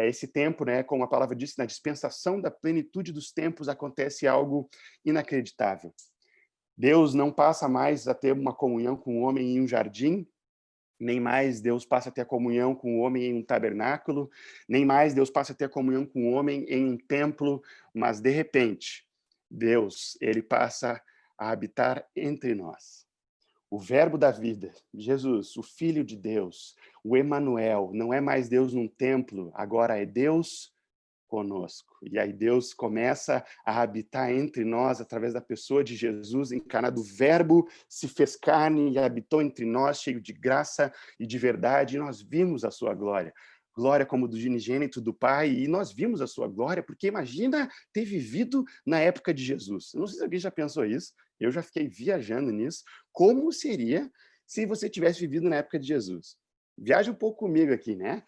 esse tempo, né, como a palavra disse, na dispensação da plenitude dos tempos acontece algo inacreditável. Deus não passa mais a ter uma comunhão com o homem em um jardim, nem mais Deus passa a ter a comunhão com o homem em um tabernáculo, nem mais Deus passa a ter a comunhão com o homem em um templo, mas de repente, Deus, ele passa a habitar entre nós. O verbo da vida, Jesus, o Filho de Deus, o Emanuel, não é mais Deus num templo, agora é Deus conosco. E aí Deus começa a habitar entre nós através da pessoa de Jesus encarnado. O verbo se fez carne e habitou entre nós, cheio de graça e de verdade, e nós vimos a sua glória. Glória como do unigênito do Pai, e nós vimos a sua glória, porque imagina ter vivido na época de Jesus. Eu não sei se alguém já pensou isso, eu já fiquei viajando nisso. Como seria se você tivesse vivido na época de Jesus? Viaja um pouco comigo aqui, né?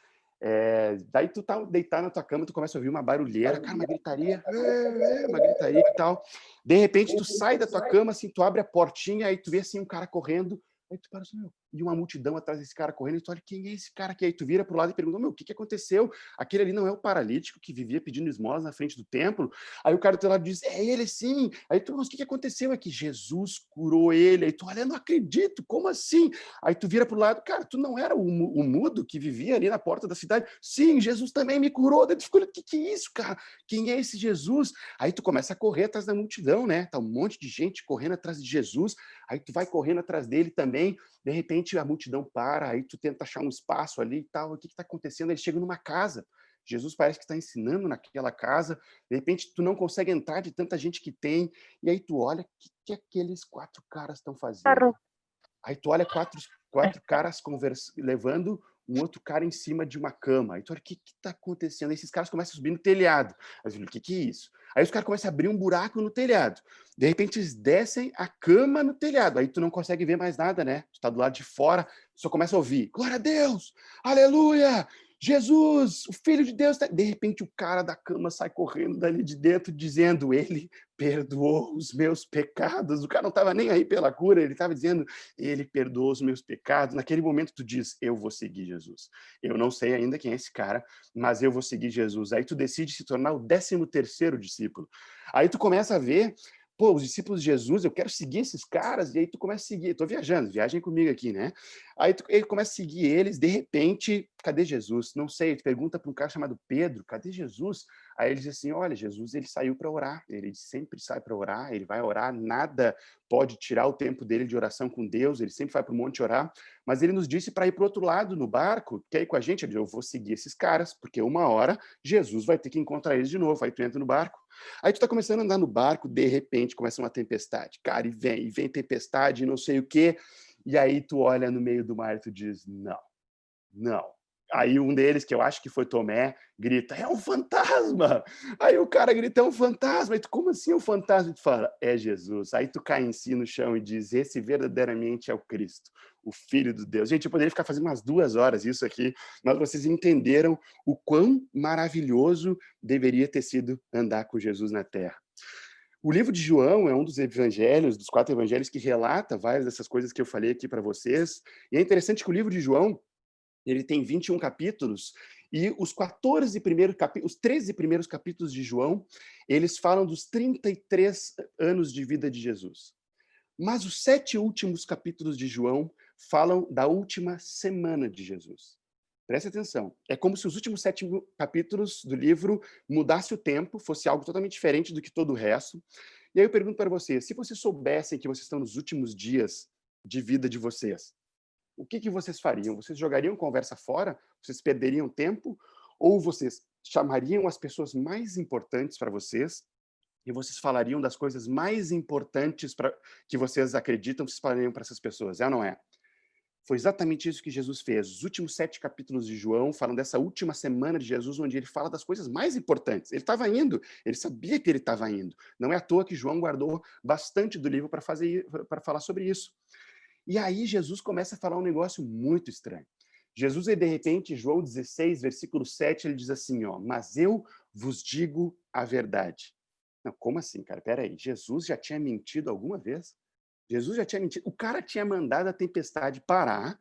Daí tu tá deitado na tua cama, tu começa a ouvir uma barulheira, cara, uma gritaria e tal. De repente tu sai da tua cama, assim, tu abre a portinha, aí tu vê assim um cara correndo, aí tu para assim, meu, e uma multidão atrás desse cara correndo, e tu olha, quem é esse cara aqui? Aí tu vira pro lado e pergunta, meu, o que aconteceu? Aquele ali não é o paralítico que vivia pedindo esmolas na frente do templo? Aí o cara do teu lado diz, é ele sim. Aí tu, mas o que aconteceu aqui? Jesus curou ele. Aí tu olha, eu não acredito, como assim? Aí tu vira pro lado, cara, tu não era o mudo que vivia ali na porta da cidade? Sim, Jesus também me curou. Daí tu ficou, o que é isso, cara? Quem é esse Jesus? Aí tu começa a correr atrás da multidão, né? Tá um monte de gente correndo atrás de Jesus, aí tu vai correndo atrás dele também. De repente a multidão para, aí tu tenta achar um espaço ali e tal, o que está acontecendo? Ele chega numa casa, Jesus parece que está ensinando naquela casa, de repente tu não consegue entrar de tanta gente que tem, e aí tu olha, o que aqueles 4 caras estão fazendo? Aí tu olha quatro caras levando um outro cara em cima de uma cama. Aí tu olha, o que está acontecendo? Aí esses caras começam a subir no telhado. Aí tu olha, o que é isso? Aí os caras começam a abrir um buraco no telhado. De repente eles descem a cama no telhado. Aí tu não consegue ver mais nada, né? Tu tá do lado de fora, só começa a ouvir, glória a Deus, aleluia, Jesus, o Filho de Deus. De repente o cara da cama sai correndo dali de dentro, dizendo, ele perdoou os meus pecados. O cara não estava nem aí pela cura, ele estava dizendo, ele perdoou os meus pecados. Naquele momento tu diz, eu vou seguir Jesus. Eu não sei ainda quem é esse cara, mas eu vou seguir Jesus. Aí tu decide se tornar o 13º discípulo. Aí tu começa a ver, pô, os discípulos de Jesus, eu quero seguir esses caras, e aí tu começa a seguir, tô viajando, viagem comigo aqui, né? Aí ele começa a seguir eles, de repente, cadê Jesus? Não sei, tu pergunta para um cara chamado Pedro, cadê Jesus? Aí ele diz assim, olha, Jesus, ele saiu para orar, ele sempre sai para orar, ele vai orar, nada pode tirar o tempo dele de oração com Deus, ele sempre vai para o monte orar, mas ele nos disse para ir para o outro lado no barco, quer ir com a gente? Ele diz, eu vou seguir esses caras, porque uma hora Jesus vai ter que encontrar eles de novo, aí tu entra no barco. Aí tu tá começando a andar no barco, de repente começa uma tempestade, cara, e vem tempestade, não sei o quê, e aí tu olha no meio do mar e tu diz, não. Aí um deles, que eu acho que foi Tomé, grita, é um fantasma! Aí o cara grita, é um fantasma! Aí tu, como assim é um fantasma? E tu fala, é Jesus. Aí tu cai em si no chão e diz, esse verdadeiramente é o Cristo, o Filho de Deus. Gente, eu poderia ficar fazendo umas 2 horas isso aqui, mas vocês entenderam o quão maravilhoso deveria ter sido andar com Jesus na Terra. O livro de João é um dos evangelhos, dos 4 evangelhos, que relata várias dessas coisas que eu falei aqui para vocês. E é interessante que o livro de João, ele tem 21 capítulos, e os 13 primeiros capítulos de João, eles falam dos 33 anos de vida de Jesus. Mas os 7 últimos capítulos de João falam da última semana de Jesus. Preste atenção. É como se os últimos 7 capítulos do livro mudasse o tempo, fosse algo totalmente diferente do que todo o resto. E aí eu pergunto para vocês, se vocês soubessem que vocês estão nos últimos dias de vida de vocês, o que vocês fariam? Vocês jogariam conversa fora? Vocês perderiam tempo? Ou vocês chamariam as pessoas mais importantes para vocês e vocês falariam das coisas mais importantes que vocês acreditam, vocês falariam para essas pessoas? É ou não é? Foi exatamente isso que Jesus fez. Os últimos 7 capítulos de João falam dessa última semana de Jesus, onde ele fala das coisas mais importantes. Ele estava indo, ele sabia que ele estava indo. Não é à toa que João guardou bastante do livro para falar sobre isso. E aí Jesus começa a falar um negócio muito estranho. Jesus, de repente, João 16, versículo 7, ele diz assim, ó, mas eu vos digo a verdade. Não, como assim, cara? Peraí, Jesus já tinha mentido alguma vez? Jesus já tinha mentido. O cara tinha mandado a tempestade parar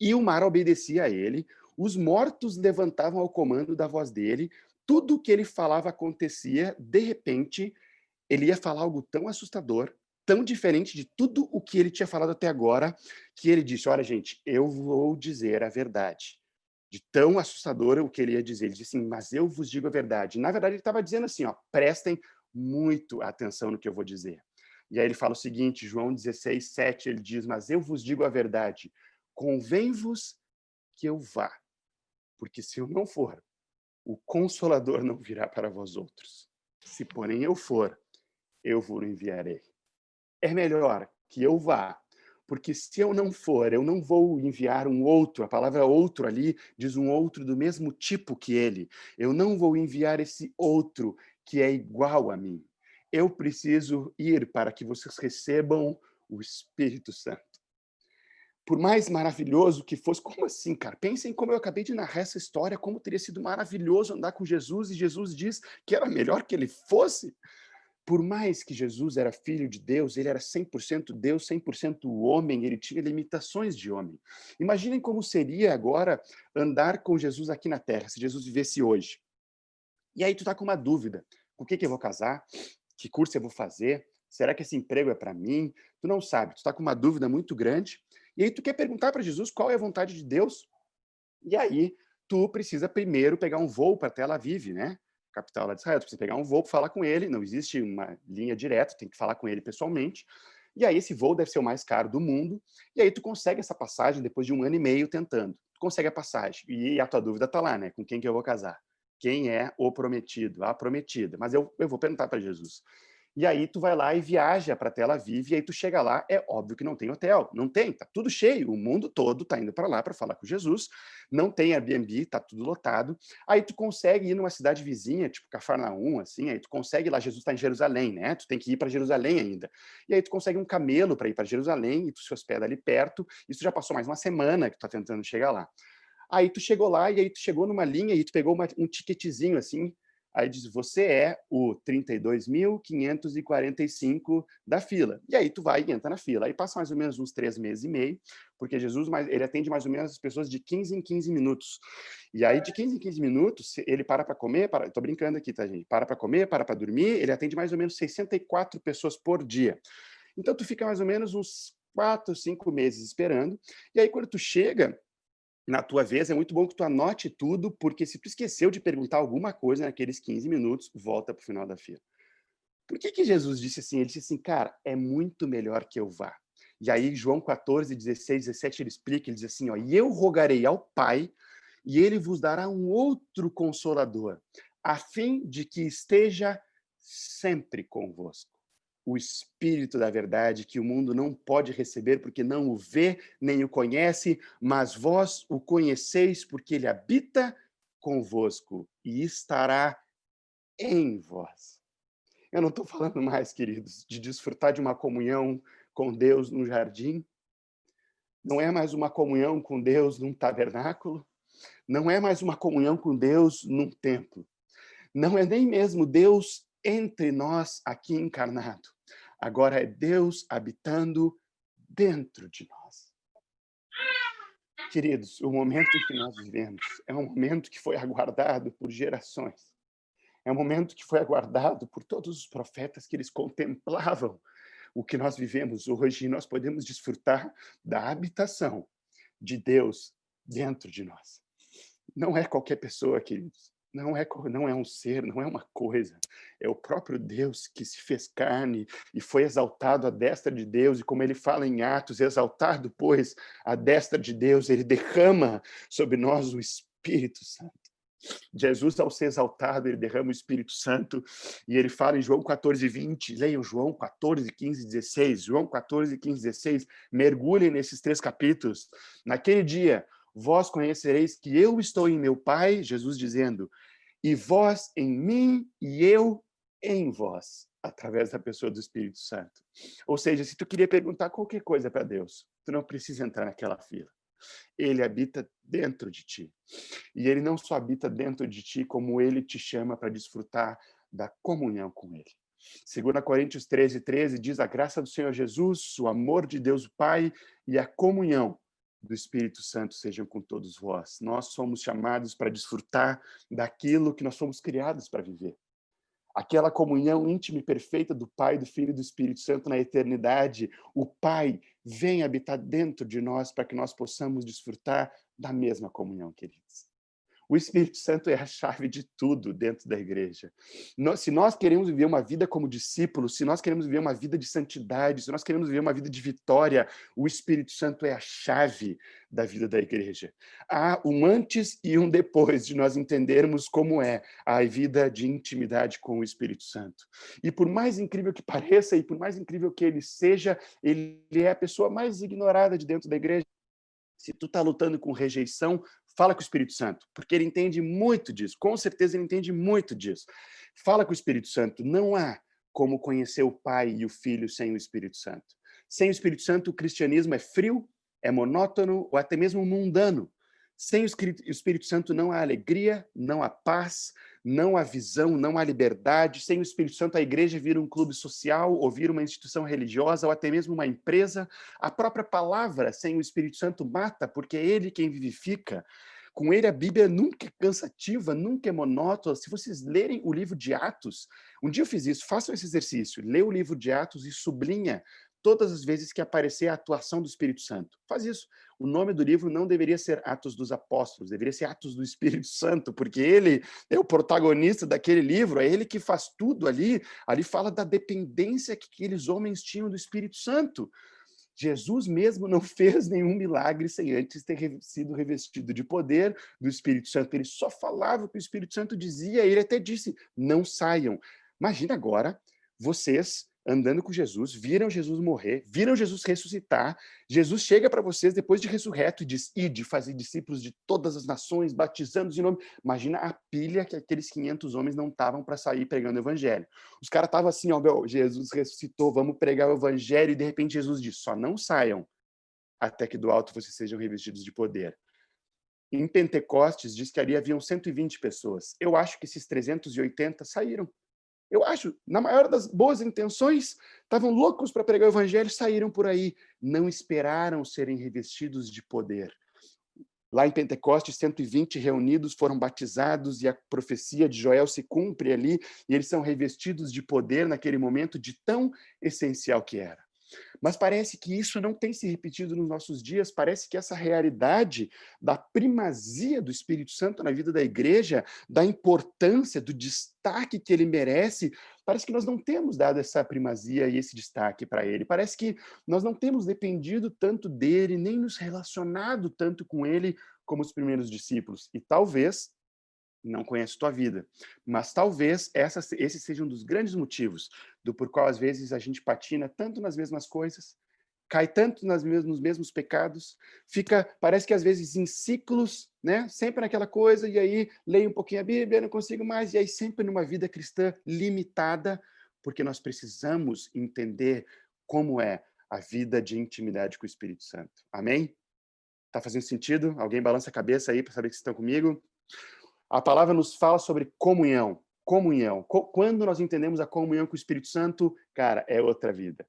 e o mar obedecia a ele, os mortos levantavam ao comando da voz dele, tudo o que ele falava acontecia, de repente, ele ia falar algo tão assustador, tão diferente de tudo o que ele tinha falado até agora, que ele disse, olha, gente, eu vou dizer a verdade. De tão assustador o que ele ia dizer. Ele disse assim, mas eu vos digo a verdade. Na verdade, ele estava dizendo assim, ó, prestem muito atenção no que eu vou dizer. E aí ele fala o seguinte, João 16, 7, ele diz, mas eu vos digo a verdade, convém-vos que eu vá, porque se eu não for, o Consolador não virá para vós outros. Se, porém, eu for, eu vos enviarei. É melhor que eu vá, porque se eu não for, eu não vou enviar um outro. A palavra outro ali diz um outro do mesmo tipo que ele. Eu não vou enviar esse outro que é igual a mim. Eu preciso ir para que vocês recebam o Espírito Santo. Por mais maravilhoso que fosse, como assim, cara? Pensem como eu acabei de narrar essa história, como teria sido maravilhoso andar com Jesus, e Jesus diz que era melhor que ele fosse. Por mais que Jesus era filho de Deus, ele era 100% Deus, 100% homem, ele tinha limitações de homem. Imaginem como seria agora andar com Jesus aqui na Terra, se Jesus vivesse hoje. E aí tu tá com uma dúvida, com que eu vou casar? Que curso eu vou fazer? Será que esse emprego é para mim? Tu não sabe, tu tá com uma dúvida muito grande, e aí tu quer perguntar para Jesus qual é a vontade de Deus? E aí tu precisa primeiro pegar um voo para Tel Aviv, né? Capital lá de Israel, tu precisa pegar um voo para falar com ele, não existe uma linha direta, tem que falar com ele pessoalmente, e aí esse voo deve ser o mais caro do mundo, e aí tu consegue essa passagem depois de 1 ano e meio tentando, tu consegue a passagem, e a tua dúvida tá lá, né, com quem que eu vou casar? Quem é o prometido, a prometida? Mas eu vou perguntar para Jesus. E aí tu vai lá e viaja para Tel Aviv, e aí tu chega lá, é óbvio que não tem hotel, não tem, tá tudo cheio, o mundo todo tá indo para lá para falar com Jesus, não tem Airbnb, tá tudo lotado, aí tu consegue ir numa cidade vizinha, tipo Cafarnaum, assim, aí tu consegue lá, Jesus tá em Jerusalém, né, tu tem que ir para Jerusalém ainda, e aí tu consegue um camelo para ir para Jerusalém, e tu se hospeda ali perto, isso já passou mais uma semana que tu tá tentando chegar lá. Aí tu chegou lá, e aí tu chegou numa linha, e tu pegou um ticketzinho, assim, aí diz, você é o 32.545 da fila. E aí tu vai e entra na fila. Aí passa mais ou menos uns 3 meses e meio, porque Jesus ele atende mais ou menos as pessoas de 15 em 15 minutos. E aí de 15 em 15 minutos, ele para para comer, tô brincando aqui, tá, gente? Para para comer, para para dormir, ele atende mais ou menos 64 pessoas por dia. Então tu fica mais ou menos uns 4, 5 meses esperando. E aí quando tu chega na tua vez, é muito bom que tu anote tudo, porque se tu esqueceu de perguntar alguma coisa naqueles 15 minutos, volta para o final da fila. Por que Jesus disse assim? Ele disse assim, cara, é muito melhor que eu vá. E aí, João 14, 16, 17, ele explica, ele diz assim, ó, e eu rogarei ao Pai, e ele vos dará um outro Consolador, a fim de que esteja sempre convosco. O Espírito da verdade, que o mundo não pode receber porque não o vê nem o conhece, mas vós o conheceis porque ele habita convosco e estará em vós. Eu não estou falando mais, queridos, de desfrutar de uma comunhão com Deus no jardim. Não é mais uma comunhão com Deus num tabernáculo. Não é mais uma comunhão com Deus num templo. Não é nem mesmo Deus entre nós aqui encarnado. Agora é Deus habitando dentro de nós. Queridos, o momento que nós vivemos é um momento que foi aguardado por gerações. É um momento que foi aguardado por todos os profetas, que eles contemplavam o que nós vivemos hoje, e nós podemos desfrutar da habitação de Deus dentro de nós. Não é qualquer pessoa, queridos. Não é um ser, não é uma coisa. É o próprio Deus que se fez carne e foi exaltado à destra de Deus. E como ele fala em Atos, exaltado, pois, à destra de Deus, ele derrama sobre nós o Espírito Santo. Jesus, ao ser exaltado, ele derrama o Espírito Santo. E ele fala em João 14, 20. Leiam João 14, 15, 16. João 14, 15, 16. Mergulhem nesses 3 capítulos. Naquele dia, vós conhecereis que eu estou em meu Pai, Jesus dizendo, e vós em mim e eu em vós, através da pessoa do Espírito Santo. Ou seja, se tu queria perguntar qualquer coisa para Deus, tu não precisa entrar naquela fila. Ele habita dentro de ti. E ele não só habita dentro de ti, como ele te chama para desfrutar da comunhão com ele. 2 Coríntios 13, 13 diz, a graça do Senhor Jesus, o amor de Deus o Pai e a comunhão do Espírito Santo sejam com todos vós. Nós somos chamados para desfrutar daquilo que nós fomos criados para viver. Aquela comunhão íntima e perfeita do Pai, do Filho e do Espírito Santo na eternidade. O Pai vem habitar dentro de nós para que nós possamos desfrutar da mesma comunhão, queridos. O Espírito Santo é a chave de tudo dentro da igreja. Se nós queremos viver uma vida como discípulos, se nós queremos viver uma vida de santidade, se nós queremos viver uma vida de vitória, o Espírito Santo é a chave da vida da igreja. Há um antes e um depois de nós entendermos como é a vida de intimidade com o Espírito Santo. E por mais incrível que pareça, e por mais incrível que ele seja, ele é a pessoa mais ignorada de dentro da igreja. Se tu está lutando com rejeição, fala com o Espírito Santo, porque ele entende muito disso. Com certeza ele entende muito disso. Fala com o Espírito Santo. Não há como conhecer o Pai e o Filho sem o Espírito Santo. Sem o Espírito Santo, o cristianismo é frio, é monótono ou até mesmo mundano. Sem o Espírito Santo não há alegria, não há paz, não há visão, não há liberdade. Sem o Espírito Santo, a igreja vira um clube social, ou vira uma instituição religiosa, ou até mesmo uma empresa. A própria palavra, sem o Espírito Santo, mata, porque é ele quem vivifica. Com ele, a Bíblia nunca é cansativa, nunca é monótona. Se vocês lerem o livro de Atos, um dia eu fiz isso, façam esse exercício, lê o livro de Atos e sublinha todas as vezes que aparecer a atuação do Espírito Santo. Faz isso. O nome do livro não deveria ser Atos dos Apóstolos, deveria ser Atos do Espírito Santo, porque ele é o protagonista daquele livro, é ele que faz tudo ali. Ali fala da dependência que aqueles homens tinham do Espírito Santo. Jesus mesmo não fez nenhum milagre sem antes ter sido revestido de poder do Espírito Santo. Ele só falava o que o Espírito Santo dizia, e ele até disse, não saiam. Imagina agora, vocês andando com Jesus, viram Jesus morrer, viram Jesus ressuscitar, Jesus chega para vocês depois de ressurreto e diz, ide, fazer discípulos de todas as nações, batizando-os em nome. Imagina a pilha que aqueles 500 homens não estavam para sair pregando o evangelho. Os caras estavam assim, ó, meu, Jesus ressuscitou, vamos pregar o evangelho, e de repente Jesus diz, só não saiam até que do alto vocês sejam revestidos de poder. Em Pentecostes, diz que ali haviam 120 pessoas. Eu acho que esses 380 saíram. Eu acho, na maior das boas intenções, estavam loucos para pregar o evangelho, saíram por aí, não esperaram serem revestidos de poder. Lá em Pentecostes, 120 reunidos foram batizados e a profecia de Joel se cumpre ali, e eles são revestidos de poder naquele momento de tão essencial que era. Mas parece que isso não tem se repetido nos nossos dias, parece que essa realidade da primazia do Espírito Santo na vida da igreja, da importância, do destaque que ele merece, parece que nós não temos dado essa primazia e esse destaque para ele. Parece que nós não temos dependido tanto dele, nem nos relacionado tanto com ele como os primeiros discípulos. E talvez, não conheço tua vida, mas talvez esse seja um dos grandes motivos do por qual às vezes a gente patina tanto nas mesmas coisas, cai tanto nos mesmos pecados, parece que às vezes em ciclos, né? Sempre naquela coisa, e aí leio um pouquinho a Bíblia, não consigo mais, e aí sempre numa vida cristã limitada, porque nós precisamos entender como é a vida de intimidade com o Espírito Santo. Amém? Tá fazendo sentido? Alguém balança a cabeça aí para saber que vocês estão comigo? A palavra nos fala sobre comunhão. Comunhão. Quando nós entendemos a comunhão com o Espírito Santo, cara, é outra vida.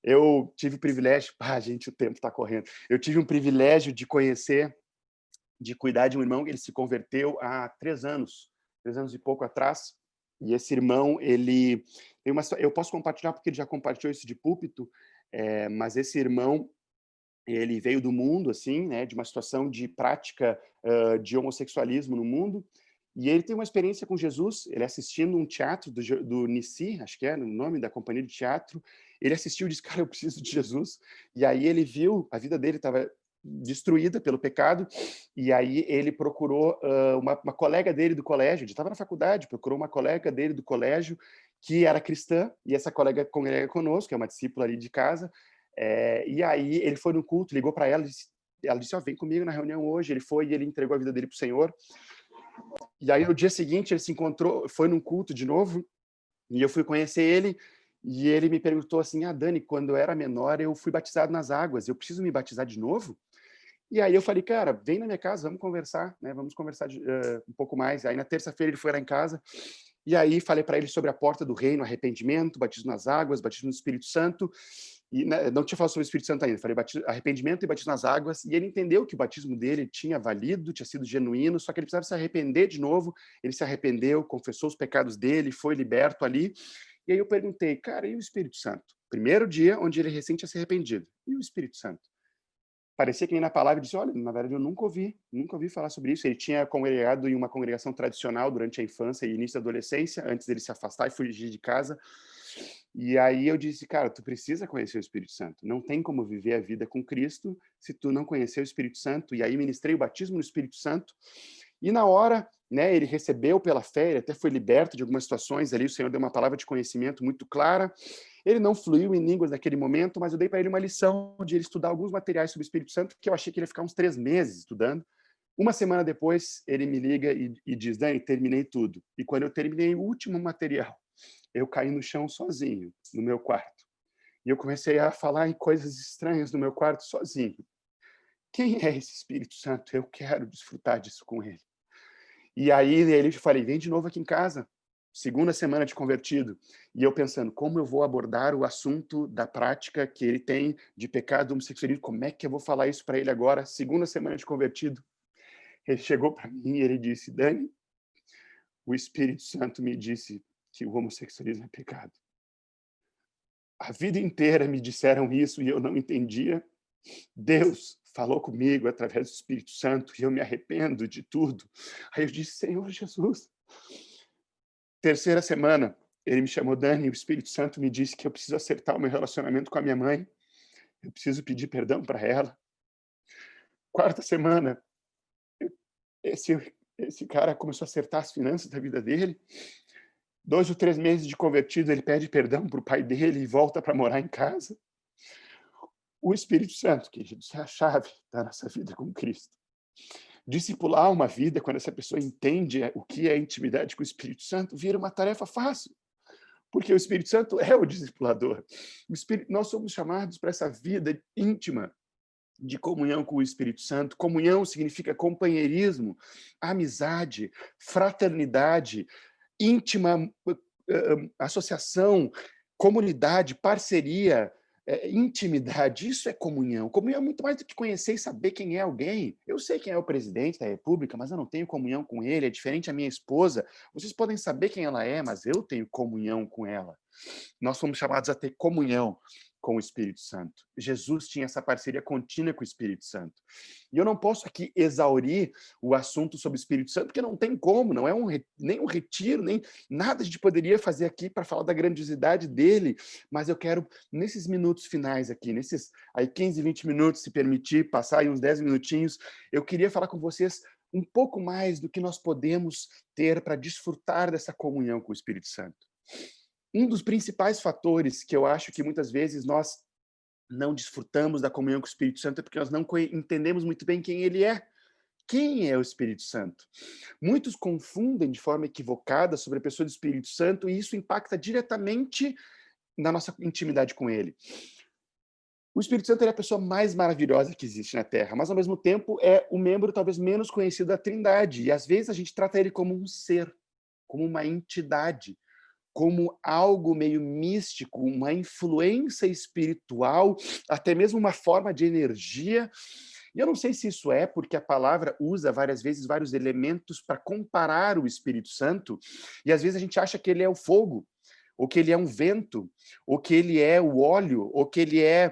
Eu tive o privilégio... gente, o tempo está correndo. Eu tive um privilégio de conhecer, de cuidar de um irmão, ele se converteu há 3 anos e pouco atrás, e esse irmão, ele tem eu posso compartilhar porque ele já compartilhou isso de púlpito, mas esse irmão, ele veio do mundo, assim, né, de uma situação de prática de homossexualismo no mundo, e ele tem uma experiência com Jesus. Ele assistindo um teatro do Nissi, acho que é o nome da companhia de teatro, ele assistiu e disse, cara, eu preciso de Jesus, e aí ele viu, a vida dele estava destruída pelo pecado, e aí ele procurou uma colega dele do colégio, ele estava na faculdade, procurou uma colega dele do colégio, que era cristã, e essa colega congrega conosco, é uma discípula ali de casa. E aí ele foi no culto, ligou para ela, ela disse, vem comigo na reunião hoje. Ele foi e ele entregou a vida dele para o Senhor. E aí no dia seguinte ele se encontrou, foi num culto de novo, e eu fui conhecer ele, e ele me perguntou assim, Dani, quando eu era menor eu fui batizado nas águas, eu preciso me batizar de novo? E aí eu falei, cara, vem na minha casa, vamos conversar, né? Vamos conversar um pouco mais. Aí na terça-feira ele foi lá em casa, e aí falei para ele sobre a porta do reino, arrependimento, batismo nas águas, batismo no Espírito Santo. E né, não tinha falado sobre o Espírito Santo ainda, falei arrependimento e batismo nas águas, e ele entendeu que o batismo dele tinha valido, tinha sido genuíno, só que ele precisava se arrepender de novo. Ele se arrependeu, confessou os pecados dele, foi liberto ali. E aí eu perguntei, cara, e o Espírito Santo? Primeiro dia onde ele recém tinha se arrependido. E o Espírito Santo? Parecia que nem na palavra disse, olha, na verdade eu nunca ouvi falar sobre isso. Ele tinha congregado em uma congregação tradicional durante a infância e início da adolescência, antes dele se afastar e fugir de casa. E aí eu disse, cara, tu precisa conhecer o Espírito Santo. Não tem como viver a vida com Cristo se tu não conhecer o Espírito Santo. E aí ministrei o batismo no Espírito Santo. E na hora, né, ele recebeu pela fé, ele até foi liberto de algumas situações ali, o Senhor deu uma palavra de conhecimento muito clara. Ele não fluiu em línguas naquele momento, mas eu dei para ele uma lição de ele estudar alguns materiais sobre o Espírito Santo, porque eu achei que ele ia ficar uns 3 meses estudando. Uma semana depois, ele me liga e diz, Dani, terminei tudo. E quando eu terminei o último material, eu caí no chão sozinho, no meu quarto. E eu comecei a falar em coisas estranhas no meu quarto sozinho. Quem é esse Espírito Santo? Eu quero desfrutar disso com ele. E aí ele falei, vem de novo aqui em casa. 2ª semana de convertido. E eu pensando, como eu vou abordar o assunto da prática que ele tem de pecado homossexualismo? Como é que eu vou falar isso para ele agora? 2ª semana de convertido. Ele chegou para mim e ele disse, Dani, o Espírito Santo me disse que o homossexualismo é pecado. A vida inteira me disseram isso e eu não entendia. Deus falou comigo através do Espírito Santo e eu me arrependo de tudo. Aí eu disse, Senhor Jesus. 3ª semana, ele me chamou, Dani, o Espírito Santo me disse que eu preciso acertar o meu relacionamento com a minha mãe. Eu preciso pedir perdão para ela. 4ª semana, esse cara começou a acertar as finanças da vida dele. 2 ou 3 meses de convertido, ele pede perdão para o pai dele e volta para morar em casa. O Espírito Santo, queridos, é a chave da nossa vida com Cristo. Discipular uma vida, quando essa pessoa entende o que é intimidade com o Espírito Santo, vira uma tarefa fácil. Porque o Espírito Santo é o discipulador. Nós somos chamados para essa vida íntima de comunhão com o Espírito Santo. Comunhão significa companheirismo, amizade, fraternidade, íntima associação, comunidade, parceria, intimidade. Isso é comunhão. Comunhão é muito mais do que conhecer e saber quem é alguém. Eu sei quem é o presidente da República, mas eu não tenho comunhão com ele. É diferente a minha esposa. Vocês podem saber quem ela é, mas eu tenho comunhão com ela. Nós somos chamados a ter comunhão com o Espírito Santo. Jesus tinha essa parceria contínua com o Espírito Santo. E eu não posso aqui exaurir o assunto sobre o Espírito Santo, porque não tem como, não é nem um retiro, nem nada a gente poderia fazer aqui para falar da grandiosidade dele, mas eu quero, nesses minutos finais aqui, nesses aí 15, 20 minutos, se permitir, passar aí uns 10 minutinhos, eu queria falar com vocês um pouco mais do que nós podemos ter para desfrutar dessa comunhão com o Espírito Santo. Um dos principais fatores que eu acho que muitas vezes nós não desfrutamos da comunhão com o Espírito Santo é porque nós não entendemos muito bem quem ele é. Quem é o Espírito Santo? Muitos confundem de forma equivocada sobre a pessoa do Espírito Santo e isso impacta diretamente na nossa intimidade com ele. O Espírito Santo é a pessoa mais maravilhosa que existe na Terra, mas ao mesmo tempo é o membro talvez menos conhecido da Trindade. E às vezes a gente trata ele como um ser, como uma entidade, como algo meio místico, uma influência espiritual, até mesmo uma forma de energia. E eu não sei se isso é porque a palavra usa várias vezes vários elementos para comparar o Espírito Santo, e às vezes a gente acha que ele é o fogo, ou que ele é um vento, ou que ele é o óleo, ou que ele é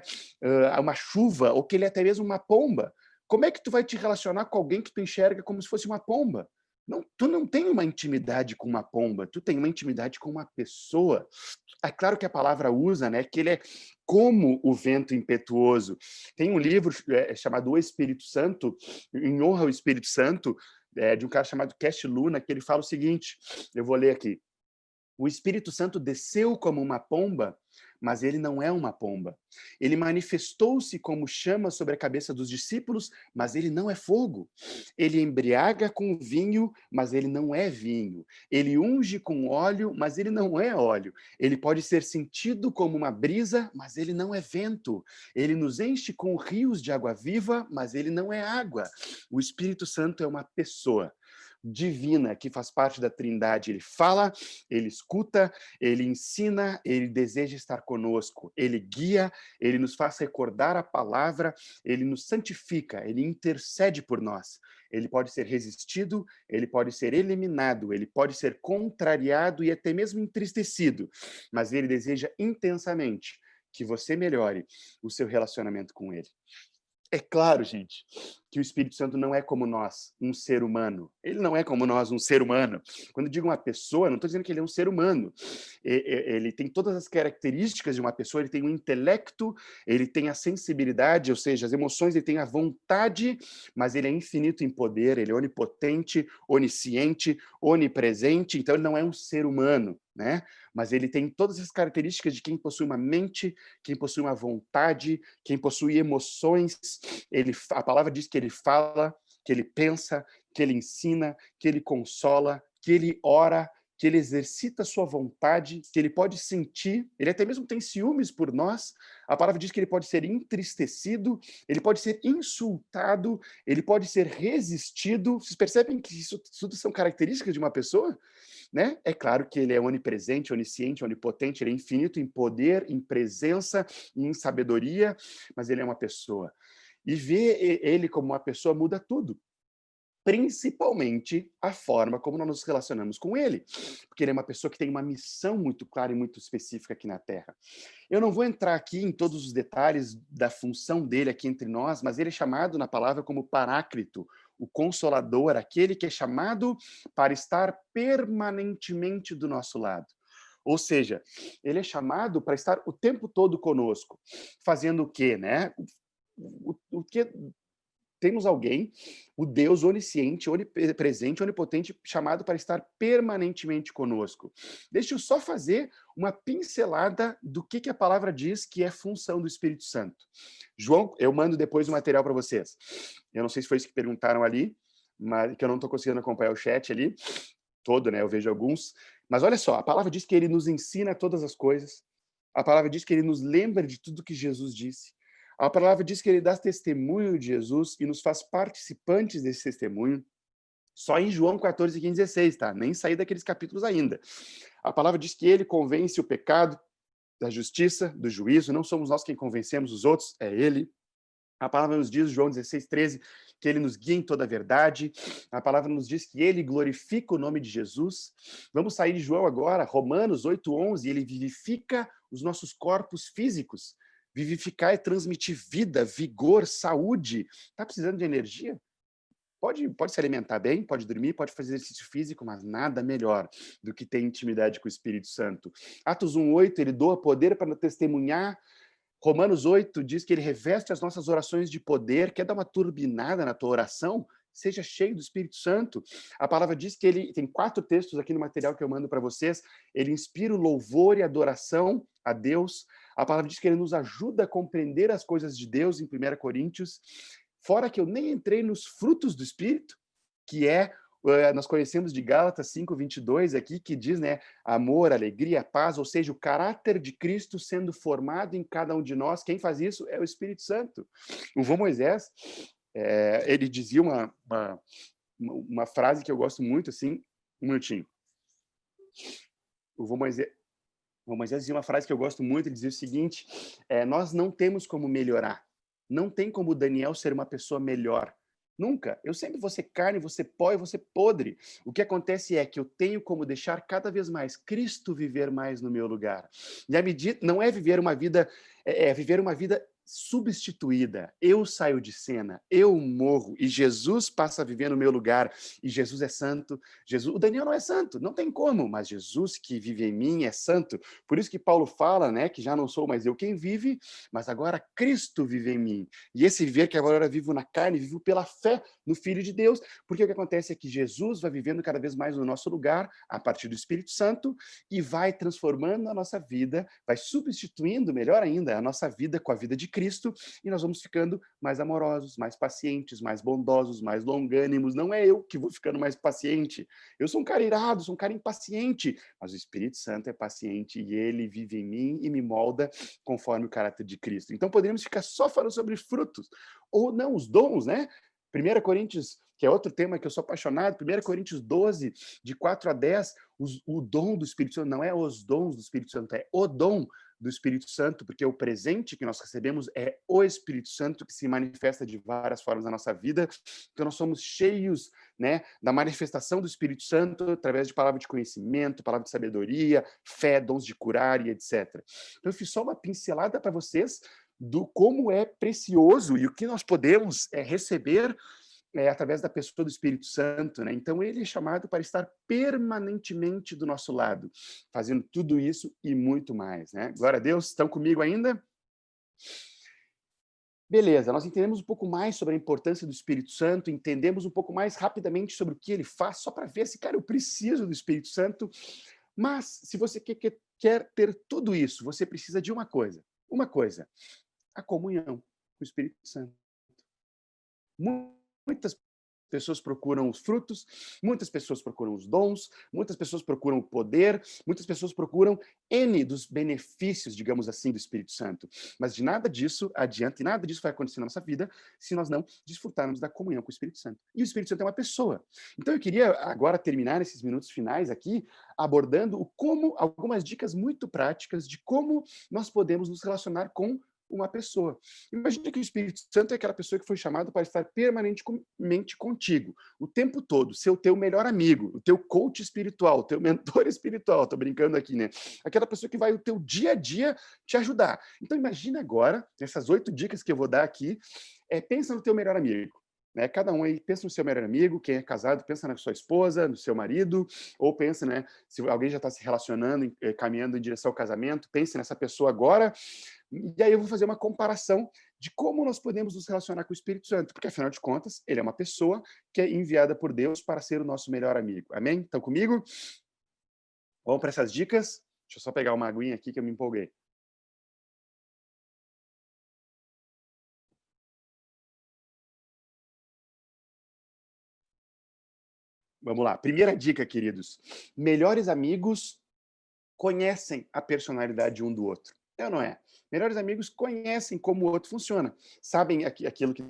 uma chuva, ou que ele é até mesmo uma pomba. Como é que tu vai te relacionar com alguém que tu enxerga como se fosse uma pomba? Não, tu não tem uma intimidade com uma pomba, tu tem uma intimidade com uma pessoa. É claro que a palavra usa, né, que ele é como o vento impetuoso. Tem um livro chamado O Espírito Santo, em honra ao Espírito Santo, de um cara chamado Cash Luna, que ele fala o seguinte, eu vou ler aqui. O Espírito Santo desceu como uma pomba, mas ele não é uma pomba. Ele manifestou-se como chama sobre a cabeça dos discípulos, mas ele não é fogo. Ele embriaga com vinho, mas ele não é vinho. Ele unge com óleo, mas ele não é óleo. Ele pode ser sentido como uma brisa, mas ele não é vento. Ele nos enche com rios de água viva, mas ele não é água. O Espírito Santo é uma pessoa. divina que faz parte da Trindade. Ele fala, ele escuta, ele ensina, ele deseja estar conosco, ele guia, ele nos faz recordar a palavra, ele nos santifica, ele intercede por nós. Ele pode ser resistido, ele pode ser eliminado, ele pode ser contrariado e até mesmo entristecido, mas ele deseja intensamente que você melhore o seu relacionamento com ele. É claro, gente, que o Espírito Santo não é como nós, um ser humano. Ele não é como nós, um ser humano. Quando eu digo uma pessoa, não estou dizendo que ele é um ser humano. Ele tem todas as características de uma pessoa, ele tem o intelecto, ele tem a sensibilidade, ou seja, as emoções, ele tem a vontade, mas ele é infinito em poder, ele é onipotente, onisciente, onipresente, então ele não é um ser humano, né? Mas ele tem todas as características de quem possui uma mente, quem possui uma vontade, quem possui emoções. A palavra diz que ele fala, que ele pensa, que ele ensina, que ele consola, que ele ora, que ele exercita a sua vontade, que ele pode sentir, ele até mesmo tem ciúmes por nós. A palavra diz que ele pode ser entristecido, ele pode ser insultado, ele pode ser resistido. Vocês percebem que isso tudo são características de uma pessoa? Né? É claro que ele é onipresente, onisciente, onipotente, ele é infinito em poder, em presença e em sabedoria, mas ele é uma pessoa. E ver ele como uma pessoa muda tudo. Principalmente a forma como nós nos relacionamos com ele. Porque ele é uma pessoa que tem uma missão muito clara e muito específica aqui na Terra. Eu não vou entrar aqui em todos os detalhes da função dele aqui entre nós, mas ele é chamado na palavra como Paráclito, o Consolador, aquele que é chamado para estar permanentemente do nosso lado. Ou seja, ele é chamado para estar o tempo todo conosco. Fazendo o quê, né? O que... Temos alguém, o Deus onisciente, onipresente, onipotente, chamado para estar permanentemente conosco. Deixa eu só fazer uma pincelada do que a palavra diz que é função do Espírito Santo. João, eu mando depois o material para vocês. Eu não sei se foi isso que perguntaram ali, mas que eu não estou conseguindo acompanhar o chat ali todo, né? Eu vejo alguns. Mas olha só, a palavra diz que ele nos ensina todas as coisas. A palavra diz que ele nos lembra de tudo que Jesus disse. A palavra diz que ele dá testemunho de Jesus e nos faz participantes desse testemunho. Só em João 14, 15, 16, tá? Nem saí daqueles capítulos ainda. A palavra diz que ele convence o pecado, da justiça, do juízo. Não somos nós quem convencemos os outros, é ele. A palavra nos diz, João 16, 13, que ele nos guia em toda a verdade. A palavra nos diz que ele glorifica o nome de Jesus. Vamos sair de João agora, Romanos 8, 11, ele vivifica os nossos corpos físicos. Vivificar é transmitir vida, vigor, saúde. Está precisando de energia? Pode se alimentar bem, pode dormir, pode fazer exercício físico, mas nada melhor do que ter intimidade com o Espírito Santo. Atos 1:8, ele doa poder para testemunhar. Romanos 8 diz que ele reveste as nossas orações de poder. Quer dar uma turbinada na tua oração? Seja cheio do Espírito Santo. A palavra diz que ele tem 4 textos aqui no material que eu mando para vocês. Ele inspira o louvor e adoração a Deus. A palavra diz que ele nos ajuda a compreender as coisas de Deus em 1 Coríntios. Fora que eu nem entrei nos frutos do Espírito, que nós conhecemos de Gálatas 5:22 aqui, que diz, né, amor, alegria, paz, ou seja, o caráter de Cristo sendo formado em cada um de nós. Quem faz isso é o Espírito Santo. O vô Moisés, ele dizia uma frase que eu gosto muito, assim, um minutinho. O vô Moisés dizia uma frase que eu gosto muito, ele dizia o seguinte, nós não temos como melhorar. Não tem como Daniel ser uma pessoa melhor. Nunca. Eu sempre vou ser carne, vou ser pó e vou ser podre. O que acontece é que eu tenho como deixar cada vez mais Cristo viver mais no meu lugar. E a medida não é viver uma vida, viver uma vida substituída. Eu saio de cena, eu morro e Jesus passa a viver no meu lugar. E Jesus é santo. O Daniel não é santo, não tem como, mas Jesus que vive em mim é santo. Por isso que Paulo fala, né, que já não sou mais eu quem vive, mas agora Cristo vive em mim. E esse viver que agora vivo na carne, vivo pela fé no Filho de Deus, porque o que acontece é que Jesus vai vivendo cada vez mais no nosso lugar, a partir do Espírito Santo, e vai transformando a nossa vida, vai substituindo, melhor ainda, a nossa vida com a vida de Cristo, e nós vamos ficando mais amorosos, mais pacientes, mais bondosos, mais longânimos. Não é eu que vou ficando mais paciente. Eu sou um cara irado, sou um cara impaciente, mas o Espírito Santo é paciente e ele vive em mim e me molda conforme o caráter de Cristo. Então poderíamos ficar só falando sobre frutos, ou não, os dons, né? 1 Coríntios que é outro tema que eu sou apaixonado, 1 Coríntios 12, de 4 a 10, o dom do Espírito Santo, não é os dons do Espírito Santo, é o dom do Espírito Santo, porque o presente que nós recebemos é o Espírito Santo que se manifesta de várias formas na nossa vida. Então nós somos cheios, né, da manifestação do Espírito Santo através de palavra de conhecimento, palavra de sabedoria, fé, dons de curar e etc. Então eu fiz só uma pincelada para vocês do como é precioso e o que nós podemos receber através da pessoa do Espírito Santo, né? Então ele é chamado para estar permanentemente do nosso lado, fazendo tudo isso e muito mais, né? Glória a Deus. Estão comigo ainda? Beleza, nós entendemos um pouco mais sobre a importância do Espírito Santo, entendemos um pouco mais rapidamente sobre o que ele faz, só para ver assim, cara, eu preciso do Espírito Santo. Mas se você quer ter tudo isso, você precisa de uma coisa, a comunhão com o Espírito Santo. Muitas pessoas procuram os frutos, muitas pessoas procuram os dons, muitas pessoas procuram o poder, muitas pessoas procuram N dos benefícios, digamos assim, do Espírito Santo. Mas de nada disso adianta e nada disso vai acontecer na nossa vida se nós não desfrutarmos da comunhão com o Espírito Santo. E o Espírito Santo é uma pessoa. Então eu queria agora terminar esses minutos finais aqui abordando algumas dicas muito práticas de como nós podemos nos relacionar com uma pessoa. Imagina que o Espírito Santo é aquela pessoa que foi chamado para estar permanentemente contigo, o tempo todo, ser o teu melhor amigo, o teu coach espiritual, o teu mentor espiritual, tô brincando aqui, né? Aquela pessoa que vai o teu dia a dia te ajudar. Então imagina agora, essas 8 dicas que eu vou dar aqui, pensa no teu melhor amigo. Né? Cada um aí pensa no seu melhor amigo, quem é casado pensa na sua esposa, no seu marido, ou pensa, né, se alguém já está se relacionando, caminhando em direção ao casamento, pense nessa pessoa agora, e aí eu vou fazer uma comparação de como nós podemos nos relacionar com o Espírito Santo, porque afinal de contas, ele é uma pessoa que é enviada por Deus para ser o nosso melhor amigo. Amém? Estão comigo? Vamos para essas dicas? Deixa eu só pegar uma aguinha aqui que eu me empolguei. Vamos lá. Primeira dica, queridos. Melhores amigos conhecem a personalidade um do outro. É ou não é? Melhores amigos conhecem como o outro funciona. Sabem aquilo que